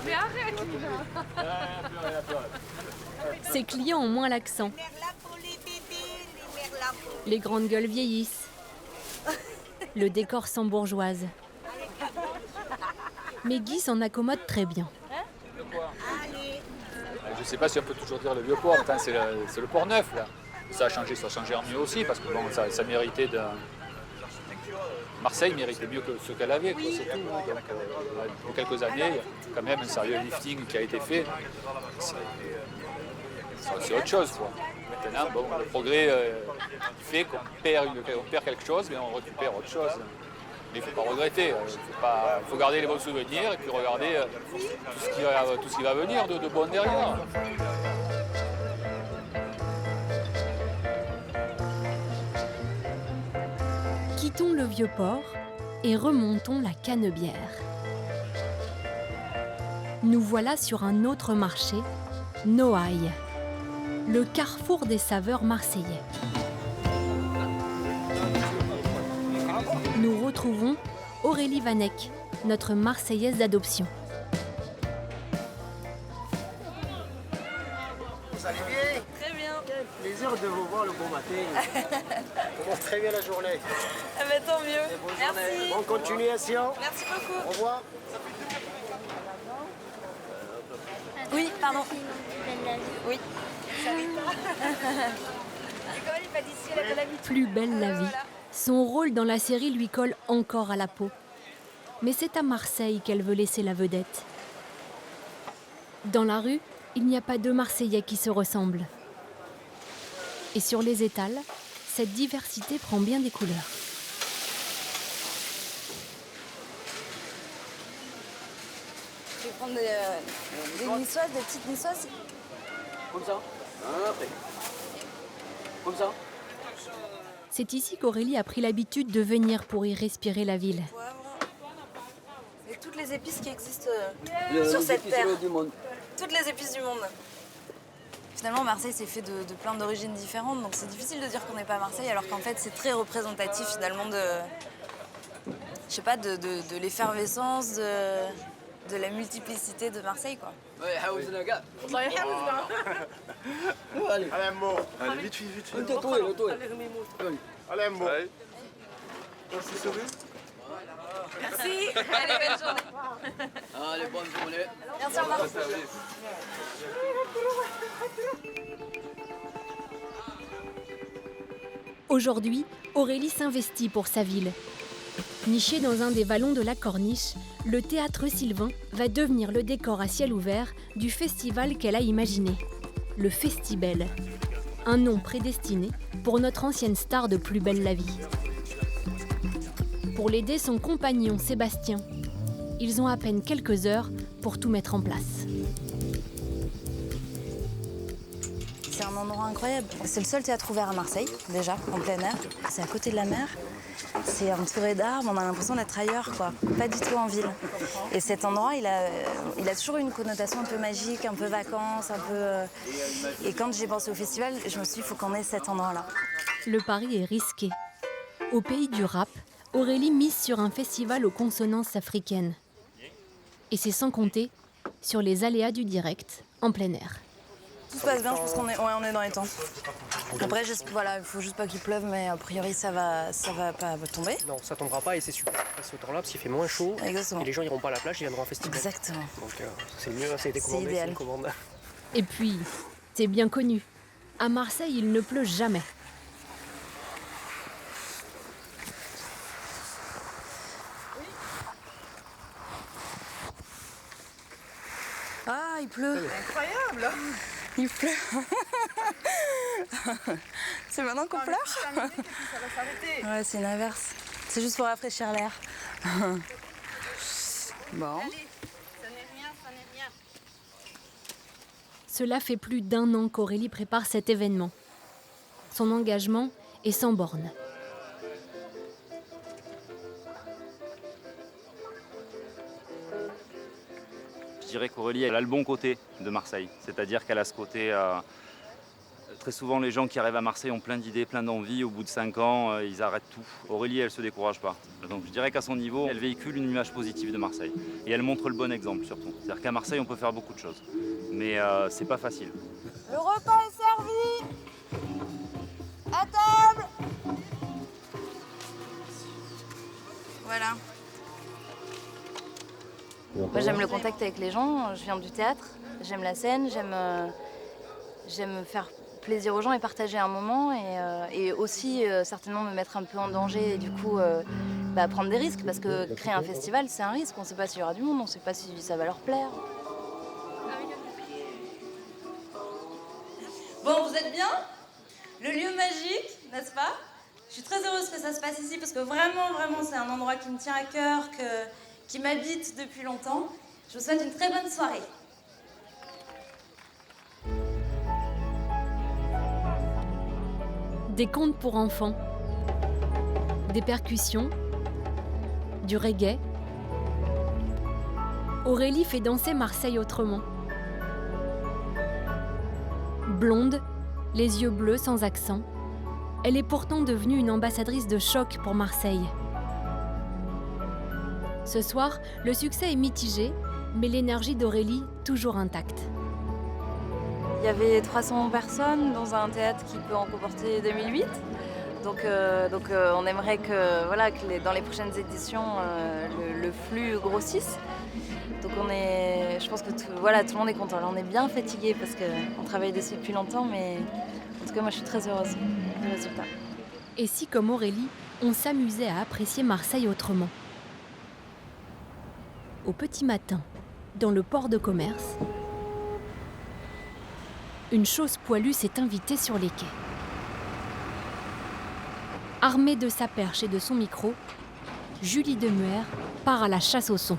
Speaker 1: Mais arrête. Ses clients ont moins l'accent. Les grandes gueules vieillissent. Le décor s'embourgeoise. Mais Guy s'en accommode très bien.
Speaker 9: Je ne sais pas si on peut toujours dire le vieux port, c'est le port neuf là. Ça a changé en mieux aussi parce que bon, ça méritait de... Marseille méritait mieux que ce qu'elle avait, quoi, c'est tout. Donc, pour quelques années, il y a quand même un sérieux lifting qui a été fait. C'est autre chose, quoi. Maintenant, bon, le progrès fait qu'on perd quelque chose, mais on récupère autre chose. Mais il ne faut pas regretter, il faut garder les bons souvenirs et puis regarder tout ce qui va venir de bon derrière.
Speaker 1: Quittons le vieux port et remontons la Canebière. Nous voilà sur un autre marché, Noailles, le carrefour des saveurs marseillais. Nous retrouvons Aurélie Vanek, notre Marseillaise d'adoption.
Speaker 16: Vous allez bien?
Speaker 12: Très bien.
Speaker 16: Quel plaisir de vous voir le bon matin. On commence très bien la journée.
Speaker 12: Ah bah tant mieux. Merci.
Speaker 16: Bonne continuation.
Speaker 12: Merci beaucoup.
Speaker 16: Au revoir.
Speaker 12: Oui, pardon. Oui.
Speaker 1: Plus belle la vie. Son rôle dans la série lui colle encore à la peau. Mais c'est à Marseille qu'elle veut laisser la vedette. Dans la rue, il n'y a pas deux Marseillais qui se ressemblent. Et sur les étals, cette diversité prend bien des couleurs.
Speaker 12: Je vais prendre des niçoises, des petites niçoises.
Speaker 18: Comme ça. Après. Comme ça.
Speaker 1: C'est ici qu'Aurélie a pris l'habitude de venir pour y respirer la ville.
Speaker 12: Et toutes les épices qui existent sur cette terre. Toutes les épices du monde. Finalement, Marseille, c'est fait de plein d'origines différentes, donc c'est difficile de dire qu'on n'est pas à Marseille, alors qu'en fait, c'est très représentatif finalement de, je sais pas, de l'effervescence, de la multiplicité de Marseille, quoi.
Speaker 16: Allez, un mot. Allez, vite fait. Allez, un mot. Merci, Sauvé.
Speaker 12: Merci. Allez, belle journée.
Speaker 18: Allez, bonne journée.
Speaker 12: Merci, au revoir.
Speaker 1: Aujourd'hui, Aurélie s'investit pour sa ville. Niché dans un des vallons de la Corniche, le théâtre Sylvain va devenir le décor à ciel ouvert du festival qu'elle a imaginé, le Festibel. Un nom prédestiné pour notre ancienne star de Plus belle la vie. Pour l'aider, son compagnon Sébastien. Ils ont à peine quelques heures pour tout mettre en place.
Speaker 12: C'est un endroit incroyable. C'est le seul théâtre ouvert à Marseille, déjà, en plein air. C'est à côté de la mer. C'est entouré d'arbres, on a l'impression d'être ailleurs, quoi. Pas du tout en ville. Et cet endroit, il a toujours une connotation un peu magique, un peu vacances, un peu... Et quand j'ai pensé au festival, je me suis dit, il faut qu'on ait cet endroit-là.
Speaker 1: Le pari est risqué. Au pays du rap, Aurélie mise sur un festival aux consonances africaines. Et c'est sans compter sur les aléas du direct, en plein air.
Speaker 12: Tout se passe bien, je pense qu'on est dans les temps. Après, voilà, il faut juste pas qu'il pleuve, mais a priori, ça va pas tomber.
Speaker 10: Non, ça tombera pas et c'est super. Ce temps-là, parce qu'il fait moins chaud.
Speaker 12: Exactement.
Speaker 10: Et les gens iront pas à la plage, ils viendront en festival.
Speaker 12: Exactement.
Speaker 10: Donc c'est le mieux, ça a été commandé,
Speaker 12: idéal.
Speaker 10: c'est une commande.
Speaker 1: Et puis, c'est bien connu. À Marseille, il ne pleut jamais.
Speaker 12: Ah, il pleut.
Speaker 14: Incroyable.
Speaker 12: Il pleut. C'est maintenant qu'on pleure.
Speaker 14: Ça va s'arrêter.
Speaker 12: Ouais, c'est une averse. C'est juste pour rafraîchir l'air. Bon.
Speaker 14: Allez, ça n'est rien, ça n'est rien.
Speaker 1: Cela fait plus d'1 an qu'Aurélie prépare cet événement. Son engagement est sans borne.
Speaker 19: Je dirais qu'Aurélie, elle a le bon côté de Marseille. C'est-à-dire qu'elle a ce côté... très souvent, les gens qui arrivent à Marseille ont plein d'idées, plein d'envies. Au bout de 5 ans, ils arrêtent tout. Aurélie, elle ne se décourage pas. Donc je dirais qu'à son niveau, elle véhicule une image positive de Marseille. Et elle montre le bon exemple, surtout. C'est-à-dire qu'à Marseille, on peut faire beaucoup de choses. Mais c'est pas facile.
Speaker 12: Le repas est servi. À table. Voilà. Moi, j'aime le contact avec les gens, je viens du théâtre, j'aime la scène, j'aime faire plaisir aux gens et partager un moment et aussi certainement me mettre un peu en danger et du coup prendre des risques parce que créer un festival c'est un risque, on ne sait pas s'il y aura du monde, on ne sait pas si ça va leur plaire. Bon, vous êtes bien? Le lieu magique, n'est-ce pas? Je suis très heureuse que ça se passe ici parce que vraiment, vraiment c'est un endroit qui me tient à cœur, qui m'habite depuis longtemps. Je vous souhaite une très bonne soirée.
Speaker 1: Des contes pour enfants, des percussions, du reggae. Aurélie fait danser Marseille autrement. Blonde, les yeux bleus sans accent, elle est pourtant devenue une ambassadrice de choc pour Marseille. Ce soir, le succès est mitigé, mais l'énergie d'Aurélie toujours intacte.
Speaker 12: Il y avait 300 personnes dans un théâtre qui peut en comporter 2008. Donc on aimerait que dans les prochaines éditions, le flux grossisse. Donc je pense que tout le monde est content. Là, on est bien fatigué parce qu'on travaille dessus depuis longtemps, mais en tout cas, moi, je suis très heureuse du résultat.
Speaker 1: Et si, comme Aurélie, on s'amusait à apprécier Marseille autrement? Au petit matin, dans le port de commerce, une chose poilue s'est invitée sur les quais. Armée de sa perche et de son micro, Julie Demuer part à la chasse au son.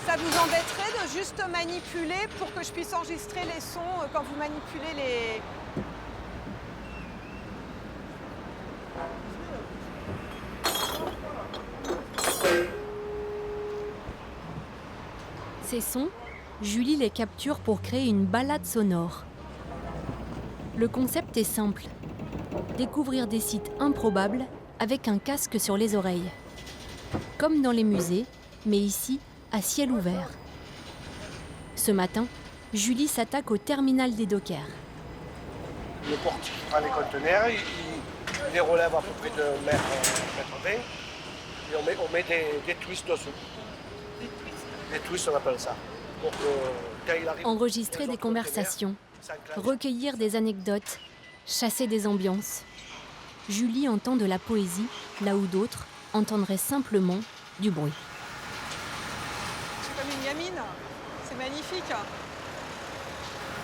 Speaker 23: Ça vous embêterait de juste manipuler pour que je puisse enregistrer les sons quand vous manipulez les...
Speaker 1: Ces sons, Julie les capture pour créer une balade sonore. Le concept est simple. Découvrir des sites improbables avec un casque sur les oreilles. Comme dans les musées, mais ici, à ciel ouvert. Ce matin, Julie s'attaque au terminal des dockers.
Speaker 16: Le portier prend les conteneurs, il les relève à peu près de 1,20 m et on met des twists dessous. Des twists, on appelle ça. Donc, quand il arrive,
Speaker 1: enregistrer des conversations, recueillir des anecdotes, chasser des ambiances. Julie entend de la poésie là où d'autres entendraient simplement du bruit.
Speaker 23: C'est comme une gamine, c'est magnifique.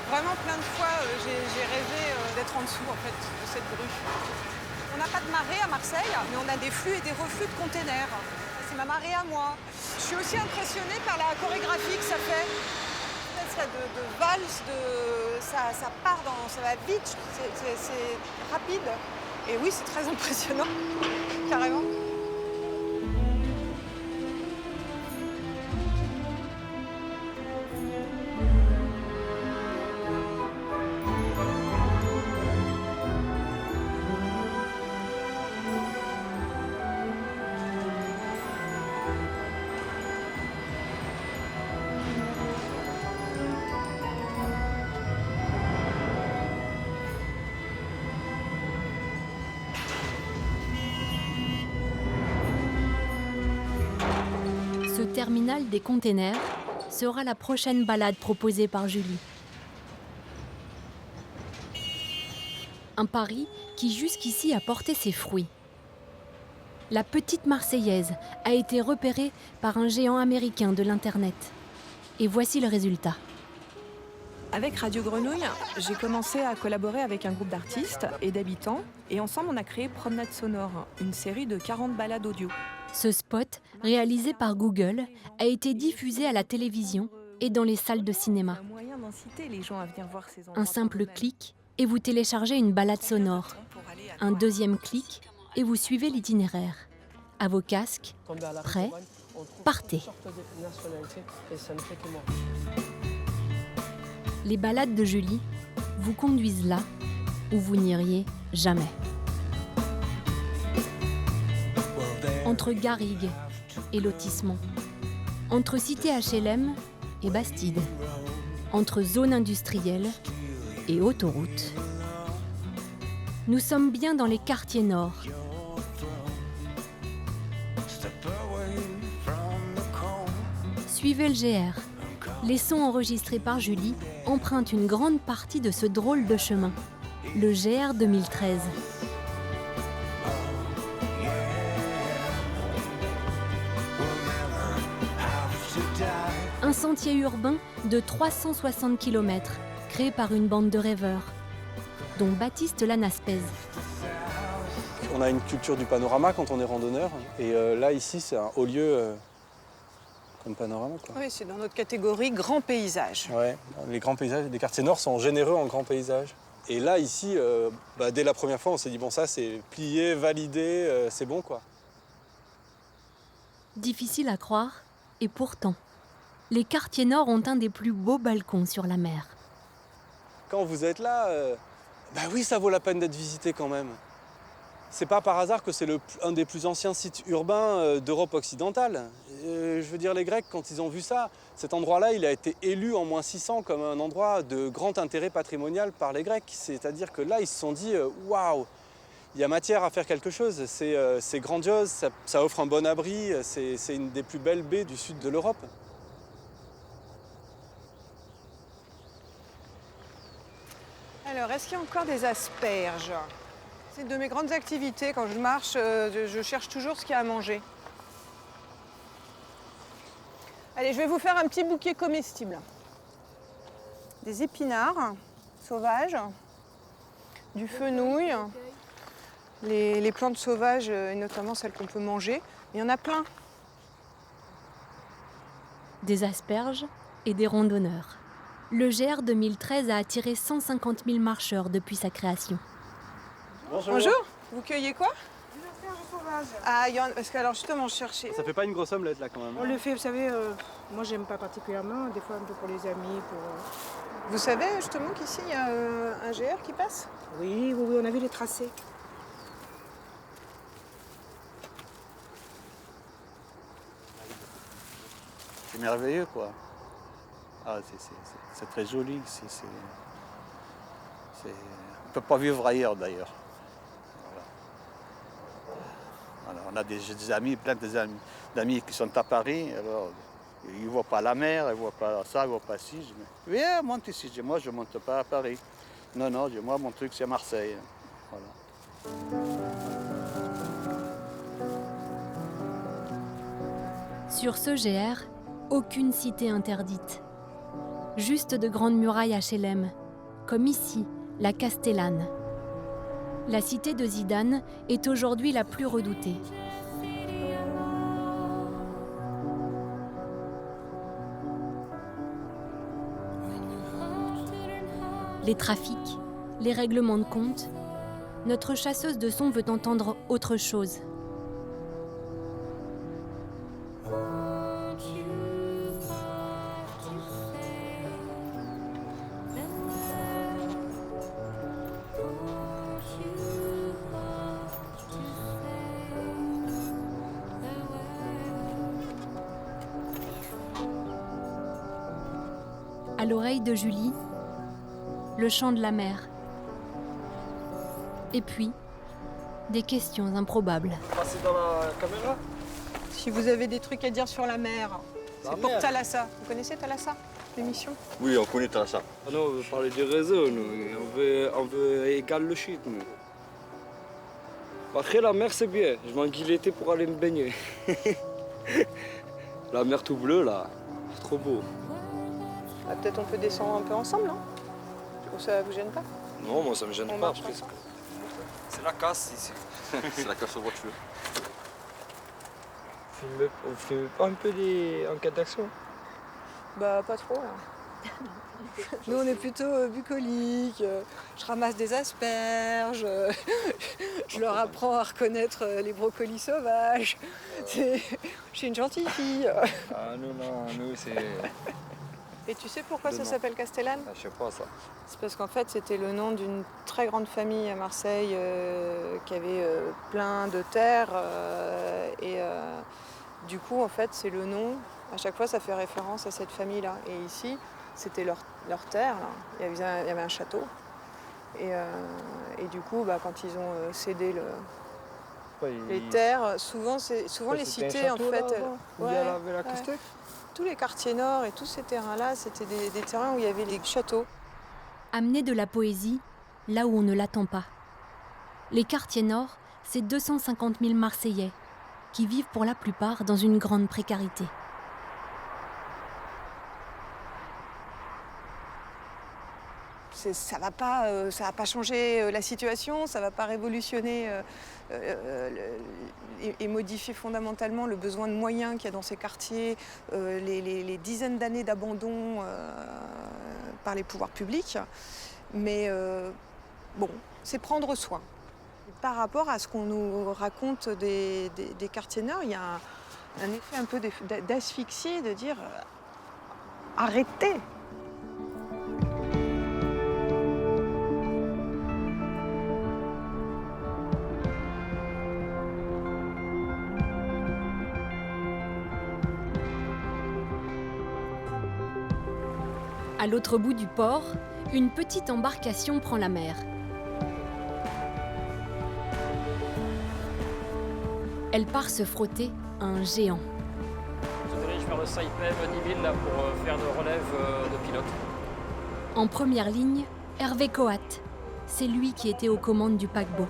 Speaker 23: Vraiment plein de fois, j'ai rêvé d'être en dessous en fait, de cette grue. On n'a pas de marée à Marseille, mais on a des flux et des reflux de containers. C'est ma marée à moi. Je suis aussi impressionnée par la chorégraphie que ça fait. Parce là, de valse, ça part ça va vite, c'est rapide. Et oui, c'est très impressionnant, carrément.
Speaker 1: Ce terminal des containers sera la prochaine balade proposée par Julie. Un pari qui jusqu'ici a porté ses fruits. La petite Marseillaise a été repérée par un géant américain de l'Internet. Et voici le résultat.
Speaker 2: Avec Radio Grenouille, j'ai commencé à collaborer avec un groupe d'artistes et d'habitants. Et ensemble, on a créé Promenade Sonore, une série de 40 balades audio.
Speaker 1: Ce spot, réalisé par Google, a été diffusé à la télévision et dans les salles de cinéma.
Speaker 2: Un moyen d'inciter les gens à venir voir ces endroits.
Speaker 1: Un simple clic et vous téléchargez une balade sonore. Un deuxième clic et vous suivez l'itinéraire. À vos casques, prêts, partez. Les balades de Julie vous conduisent là où vous n'iriez jamais. Entre garrigues et lotissements, entre cité HLM et Bastide, entre zones industrielles et autoroutes. Nous sommes bien dans les quartiers nord. Suivez le GR. Les sons enregistrés par Julie empruntent une grande partie de ce drôle de chemin, le GR 2013. Un sentier urbain de 360 km, créé par une bande de rêveurs, dont Baptiste Lanaspez.
Speaker 6: On a une culture du panorama quand on est randonneur. Et là, ici, c'est un haut lieu comme panorama, quoi.
Speaker 23: Oui, c'est dans notre catégorie grand paysage.
Speaker 6: Ouais, les grands paysages, les quartiers nord sont généreux en grands paysages. Et là, ici, dès la première fois, on s'est dit, bon, ça, c'est plié, validé, c'est bon, quoi.
Speaker 1: Difficile à croire, et pourtant, les quartiers nord ont un des plus beaux balcons sur la mer.
Speaker 6: Quand vous êtes là, oui, ça vaut la peine d'être visité quand même. C'est pas par hasard que c'est un des plus anciens sites urbains d'Europe occidentale. Je veux dire, les Grecs, quand ils ont vu ça, cet endroit-là, il a été élu en =600 comme un endroit de grand intérêt patrimonial par les Grecs. C'est-à-dire que là, ils se sont dit, waouh, il y a matière à faire quelque chose. C'est grandiose, ça offre un bon abri, c'est une des plus belles baies du sud de l'Europe.
Speaker 23: Alors, est-ce qu'il y a encore des asperges? C'est une de mes grandes activités. Quand je marche, je cherche toujours ce qu'il y a à manger. Allez, je vais vous faire un petit bouquet comestible. Des épinards sauvages, du fenouil, les plantes sauvages, et notamment celles qu'on peut manger. Il y en a plein.
Speaker 1: Des asperges et des randonneurs. Le GR 2013 a attiré 150 000 marcheurs depuis sa création.
Speaker 23: Bonjour. Bonjour. Vous cueillez quoi?
Speaker 20: Des asperges sauvages.
Speaker 23: Ah, parce que alors justement, je cherchais.
Speaker 6: Ça fait pas une grosse omelette là quand même.
Speaker 20: On le fait, vous savez, moi j'aime pas particulièrement, des fois un peu pour les amis.
Speaker 23: Vous savez justement qu'ici il y a un GR qui passe?
Speaker 20: Oui, on a vu les tracés.
Speaker 7: C'est merveilleux, quoi. Ah, c'est très joli. On ne peut pas vivre ailleurs, d'ailleurs. Voilà. On a des amis, plein d'amis qui sont à Paris. Alors, ils ne voient pas la mer, ils ne voient pas ça, ils ne voient pas ci. Je dis, viens, monte ici. Moi, je ne monte pas à Paris. Non, moi, mon truc, c'est Marseille. Voilà.
Speaker 1: Sur ce GR, aucune cité interdite. Juste de grandes murailles HLM, comme ici, la Castellane. La cité de Zidane est aujourd'hui la plus redoutée. les trafics, les règlements de compte, notre chasseuse de son veut entendre autre chose. À l'oreille de Julie, le chant de la mer. Et puis, des questions improbables.
Speaker 18: Passez dans la caméra.
Speaker 23: Si vous avez des trucs à dire sur la mer,
Speaker 18: La
Speaker 23: c'est pour
Speaker 18: mer.
Speaker 23: Thalassa. Vous connaissez Thalassa, l'émission?
Speaker 18: Oui, on connaît ça. Ah non, on veut parler du réseau, nous. On veut égaler le shit, nous. Après, la mer, c'est bien. Je m'enguille l'été pour aller me baigner. La mer tout bleue, là, c'est trop beau.
Speaker 23: Ah, peut-être on peut descendre un peu ensemble, non? Ou ça vous gêne pas?
Speaker 18: Non, moi, ça me gêne
Speaker 23: On
Speaker 18: pas.
Speaker 23: marche
Speaker 18: Après,
Speaker 23: ensemble.
Speaker 18: c'est la casse, ici. C'est la casse aux voitures. On filme pas un peu en cas d'action?
Speaker 23: Bah, pas trop, là. Nous, on est plutôt bucoliques. Je ramasse des asperges. Je leur apprends à reconnaître les brocolis sauvages. Je suis une gentille fille.
Speaker 18: Ah, nous, c'est...
Speaker 23: Et tu sais pourquoi ça
Speaker 18: Non.
Speaker 23: s'appelle Castellane?
Speaker 18: Ah, je sais pas, ça.
Speaker 23: C'est parce qu'en fait, c'était le nom d'une très grande famille à Marseille qui avait plein de terres. Du coup, en fait, c'est le nom. À chaque fois, ça fait référence à cette famille-là. Et ici, c'était leur terre. Là. Il y avait un château. Et du coup, quand ils ont cédé les terres, souvent les cités, en fait...
Speaker 18: Où il y avait la Castec.
Speaker 23: Tous les quartiers nord et tous ces terrains-là, c'était des terrains où il y avait des châteaux.
Speaker 1: Amener de la poésie là où on ne l'attend pas. Les quartiers nord, c'est 250 000 Marseillais qui vivent pour la plupart dans une grande précarité.
Speaker 23: Ça va pas changer la situation, ça va pas révolutionner et modifier fondamentalement le besoin de moyens qu'il y a dans ces quartiers, les dizaines d'années d'abandon par les pouvoirs publics. Mais bon, c'est prendre soin. Par rapport à ce qu'on nous raconte des quartiers nord, il y a un effet un peu d'asphyxie, de dire arrêtez.
Speaker 1: À l'autre bout du port, une petite embarcation prend la mer. Elle part se frotter à un géant.
Speaker 10: On se dirige vers le Saipem 10 000 là, pour faire de relève de pilote.
Speaker 1: En première ligne, Hervé Coat. C'est lui qui était aux commandes du paquebot.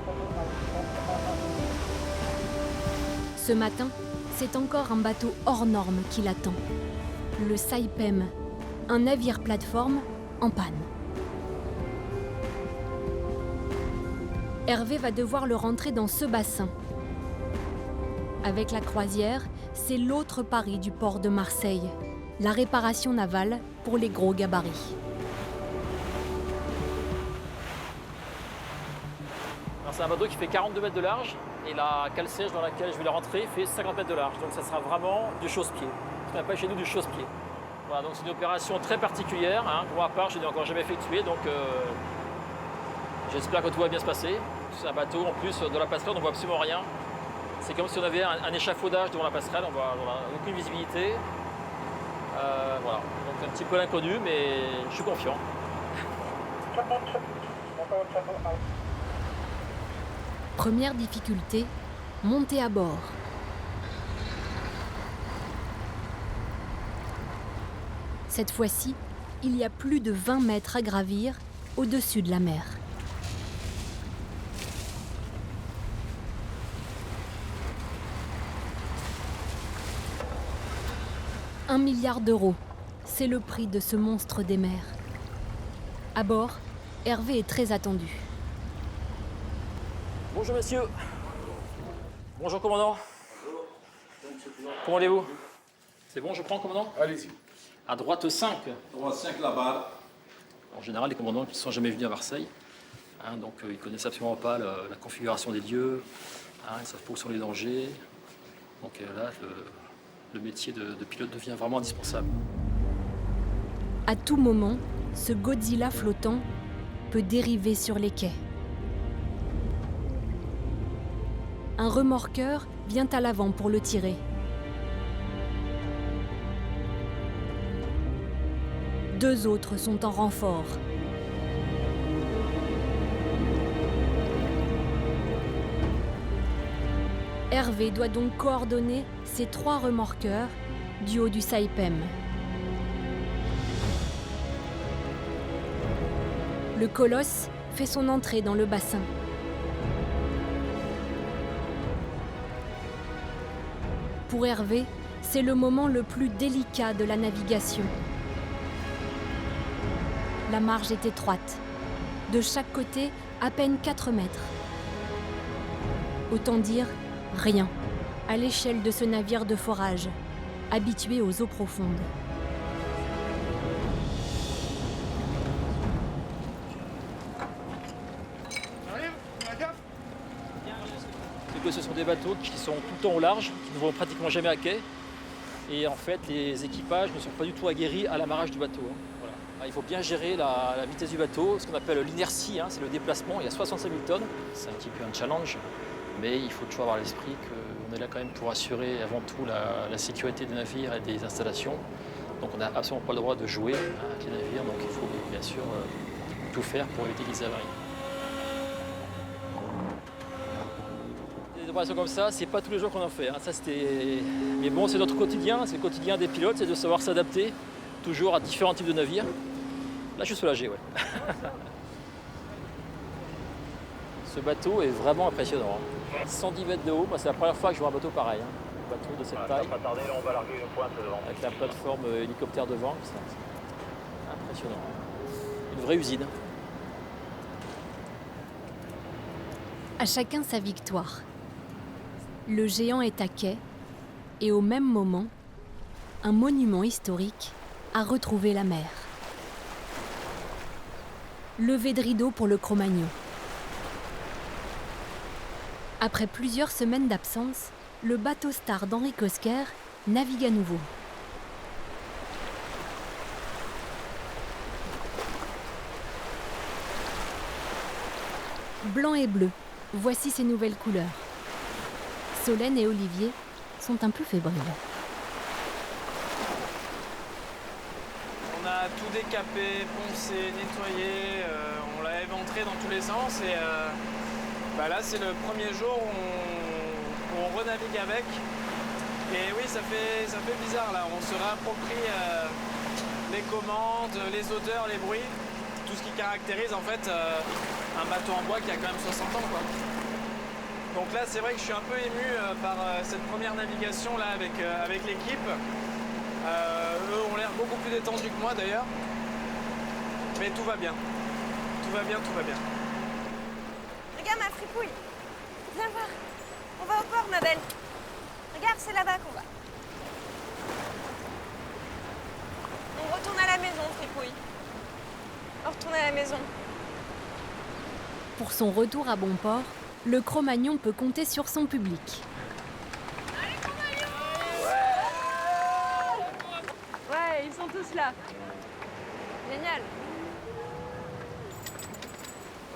Speaker 1: Ce matin, c'est encore un bateau hors norme qui l'attend. Le Saipem, un navire plateforme en panne. Hervé va devoir le rentrer dans ce bassin. Avec la croisière, c'est l'autre pari du port de Marseille, la réparation navale pour les gros gabarits.
Speaker 10: Alors c'est un bateau qui fait 42 mètres de large et la cale-sèche dans laquelle je vais le rentrer fait 50 mètres de large. Donc ça sera vraiment du chausse-pied. Ce qu'on appelle chez nous du chausse-pied. Voilà, donc c'est une opération très particulière, hein, pour ma part, je n'ai encore jamais effectuée, donc j'espère que tout va bien se passer. C'est un bateau, en plus de la passerelle, on ne voit absolument rien. C'est comme si on avait un échafaudage devant la passerelle, on n'a aucune visibilité. Voilà, donc un petit peu l'inconnu, mais je suis confiant.
Speaker 1: Première difficulté, monter à bord. Cette fois-ci, il y a plus de 20 mètres à gravir au-dessus de la mer. $1 milliard, c'est le prix de ce monstre des mers. À bord, Hervé est très attendu.
Speaker 10: Bonjour messieurs. Bonjour commandant. Comment allez-vous? C'est bon, je prends commandant?
Speaker 5: Allez-y.
Speaker 10: À droite 5.
Speaker 5: Droite 5 là-bas.
Speaker 10: En général, les commandants qui ne sont jamais venus à Marseille, donc ils ne connaissent absolument pas la configuration des lieux, ils ne savent pas où sont les dangers. Donc là, le métier de pilote devient vraiment indispensable.
Speaker 1: À tout moment, ce Godzilla flottant peut dériver sur les quais. Un remorqueur vient à l'avant pour le tirer. Deux autres sont en renfort. Hervé doit donc coordonner ces 3 remorqueurs du haut du Saipem. Le colosse fait son entrée dans le bassin. Pour Hervé, c'est le moment le plus délicat de la navigation. La marge est étroite. De chaque côté, à peine 4 mètres. Autant dire rien à l'échelle de ce navire de forage, habitué aux eaux profondes.
Speaker 10: C'est que ce sont des bateaux qui sont tout le temps au large, qui ne vont pratiquement jamais à quai. Et en fait, les équipages ne sont pas du tout aguerris à l'amarrage du bateau. Voilà. Il faut bien gérer la vitesse du bateau, ce qu'on appelle l'inertie, c'est le déplacement. Il y a 65 000 tonnes, c'est un petit peu un challenge. Mais il faut toujours avoir à l'esprit qu'on est là quand même pour assurer avant tout la sécurité des navires et des installations. Donc on n'a absolument pas le droit de jouer avec les navires, donc il faut bien sûr tout faire pour éviter qu'ils avarient. Des opérations comme ça, c'est pas tous les jours qu'on en fait. Mais bon, c'est notre quotidien, c'est le quotidien des pilotes, c'est de savoir s'adapter toujours à différents types de navires. Là, je suis soulagé, ouais. Ce bateau est vraiment impressionnant. 110 mètres de haut, c'est la première fois que je vois un bateau pareil. Un bateau de cette taille.
Speaker 8: Pas tarder, on va larguer une pointe devant.
Speaker 10: Avec la plateforme hélicoptère devant. C'est impressionnant. Une vraie usine.
Speaker 1: À chacun sa victoire. Le géant est à quai et au même moment, un monument historique a retrouvé la mer. Levée de rideau pour le Cro-Magnon. Après plusieurs semaines d'absence, le bateau star d'Henri Cosquer navigue à nouveau. Blanc et bleu, voici ses nouvelles couleurs. Solène et Olivier sont un peu fébriles.
Speaker 4: On a tout décapé, poncé, nettoyé, on l'a éventré dans tous les sens et là c'est le premier jour où on renavigue avec. Et oui, ça fait bizarre là, on se réapproprie les commandes, les odeurs, les bruits, tout ce qui caractérise en fait un bateau en bois qui a quand même 60 ans, quoi. Donc là c'est vrai que je suis un peu ému par cette première navigation là avec l'équipe. Eux ont l'air beaucoup plus détendus que moi d'ailleurs. Mais tout va bien. Tout va bien, tout va bien.
Speaker 14: Regarde ma fripouille. Viens voir. On va au port, ma belle. Regarde, c'est là-bas qu'on va. On retourne à la maison, fripouille. On retourne à la maison.
Speaker 1: Pour son retour à bon port, le Cro-Magnon peut compter sur son public.
Speaker 14: Ouais, ils sont tous là. Génial.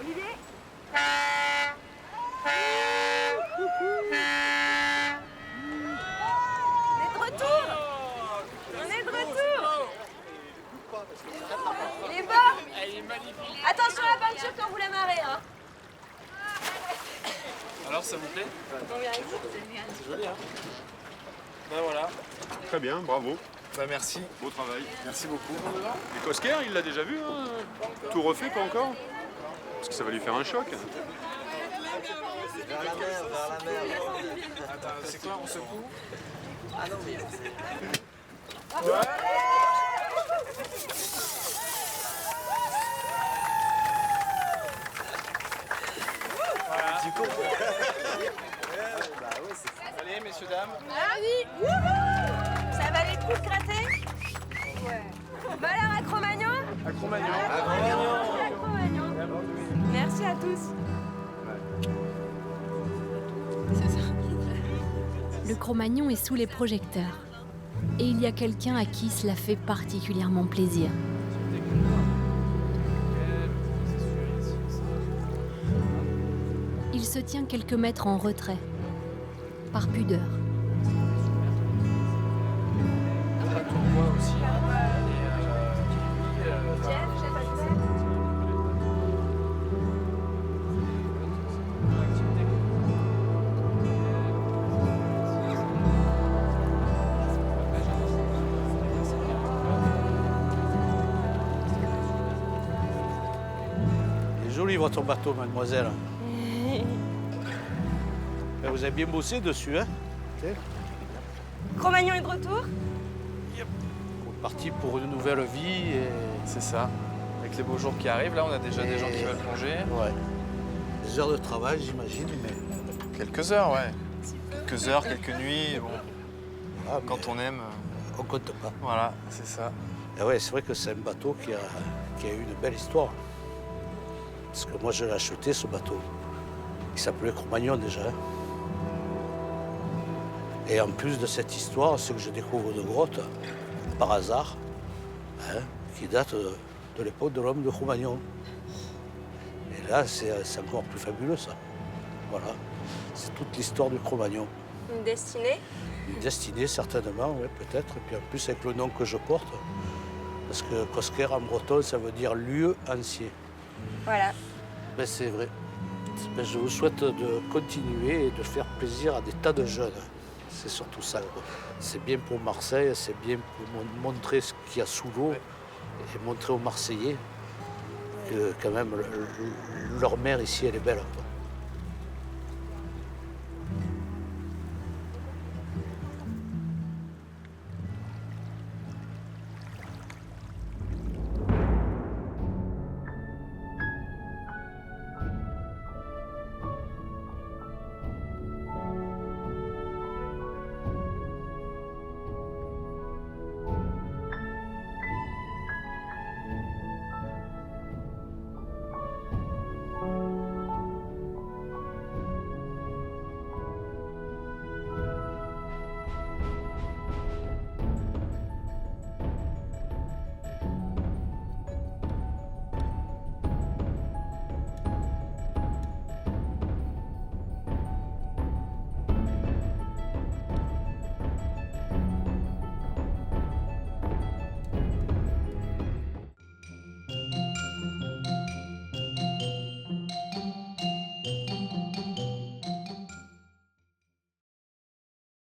Speaker 14: Olivier ? On est de retour. On est de retour. Il est beau. Attention à la peinture quand vous l'amarrez, hein.
Speaker 4: Alors ça vous plaît? C'est joli, hein? Ben voilà.
Speaker 9: Très bien, bravo.
Speaker 4: Ben merci.
Speaker 9: Beau travail.
Speaker 4: Merci beaucoup.
Speaker 9: Et Cosquer, il l'a déjà vu, hein? Tout refait, pas encore? Parce que ça va lui faire un choc.
Speaker 15: Vers la mer, vers la mer.
Speaker 4: Attends, c'est quoi, on secoue?
Speaker 15: Ah non, mais...
Speaker 4: Voilà.
Speaker 15: Du coup...
Speaker 4: Allez, messieurs, dames.
Speaker 14: Allez, ça valait le coup de gratter? Ouais. Bah alors, à Cro-Magnon?
Speaker 4: Cro-Magnon.
Speaker 14: Merci à tous.
Speaker 1: Le Cro-Magnon est sous les projecteurs. Et il y a quelqu'un à qui cela fait particulièrement plaisir. Il se tient quelques mètres en retrait, par pudeur.
Speaker 7: Il est joli votre bateau, mademoiselle. Vous avez bien bossé dessus, hein?
Speaker 14: Cro-Magnon est de retour.
Speaker 7: On est parti pour une nouvelle vie. Et...
Speaker 4: C'est ça. Avec les beaux jours qui arrivent, là, on a déjà des gens qui veulent plonger.
Speaker 7: Ouais. Des heures de travail, j'imagine, mais...
Speaker 4: Quelques heures, ouais. Quelques heures, quelques nuits, bon.
Speaker 7: Ah,
Speaker 4: quand on aime...
Speaker 7: On compte pas.
Speaker 4: Voilà, c'est ça.
Speaker 7: Et ouais, c'est vrai que c'est un bateau qui a eu une belle histoire. Parce que moi, je l'ai acheté, ce bateau. Il s'appelait Cro-Magnon, déjà. Et en plus de cette histoire, c'est que je découvre une grotte, par hasard, hein, qui date de l'époque de l'homme de Cro-Magnon. Et là, c'est encore plus fabuleux, ça. Voilà. C'est toute l'histoire du Cro-Magnon.
Speaker 14: Une destinée.
Speaker 7: Une destinée, certainement, oui, peut-être. Et puis en plus, avec le nom que je porte, parce que Cosquer en breton, ça veut dire lieu ancien.
Speaker 14: Voilà.
Speaker 7: Ben, c'est vrai. Ben, je vous souhaite de continuer et de faire plaisir à des tas de jeunes. C'est surtout ça. C'est bien pour Marseille, c'est bien pour montrer ce qu'il y a sous l'eau et montrer aux Marseillais que quand même leur mer ici, elle est belle.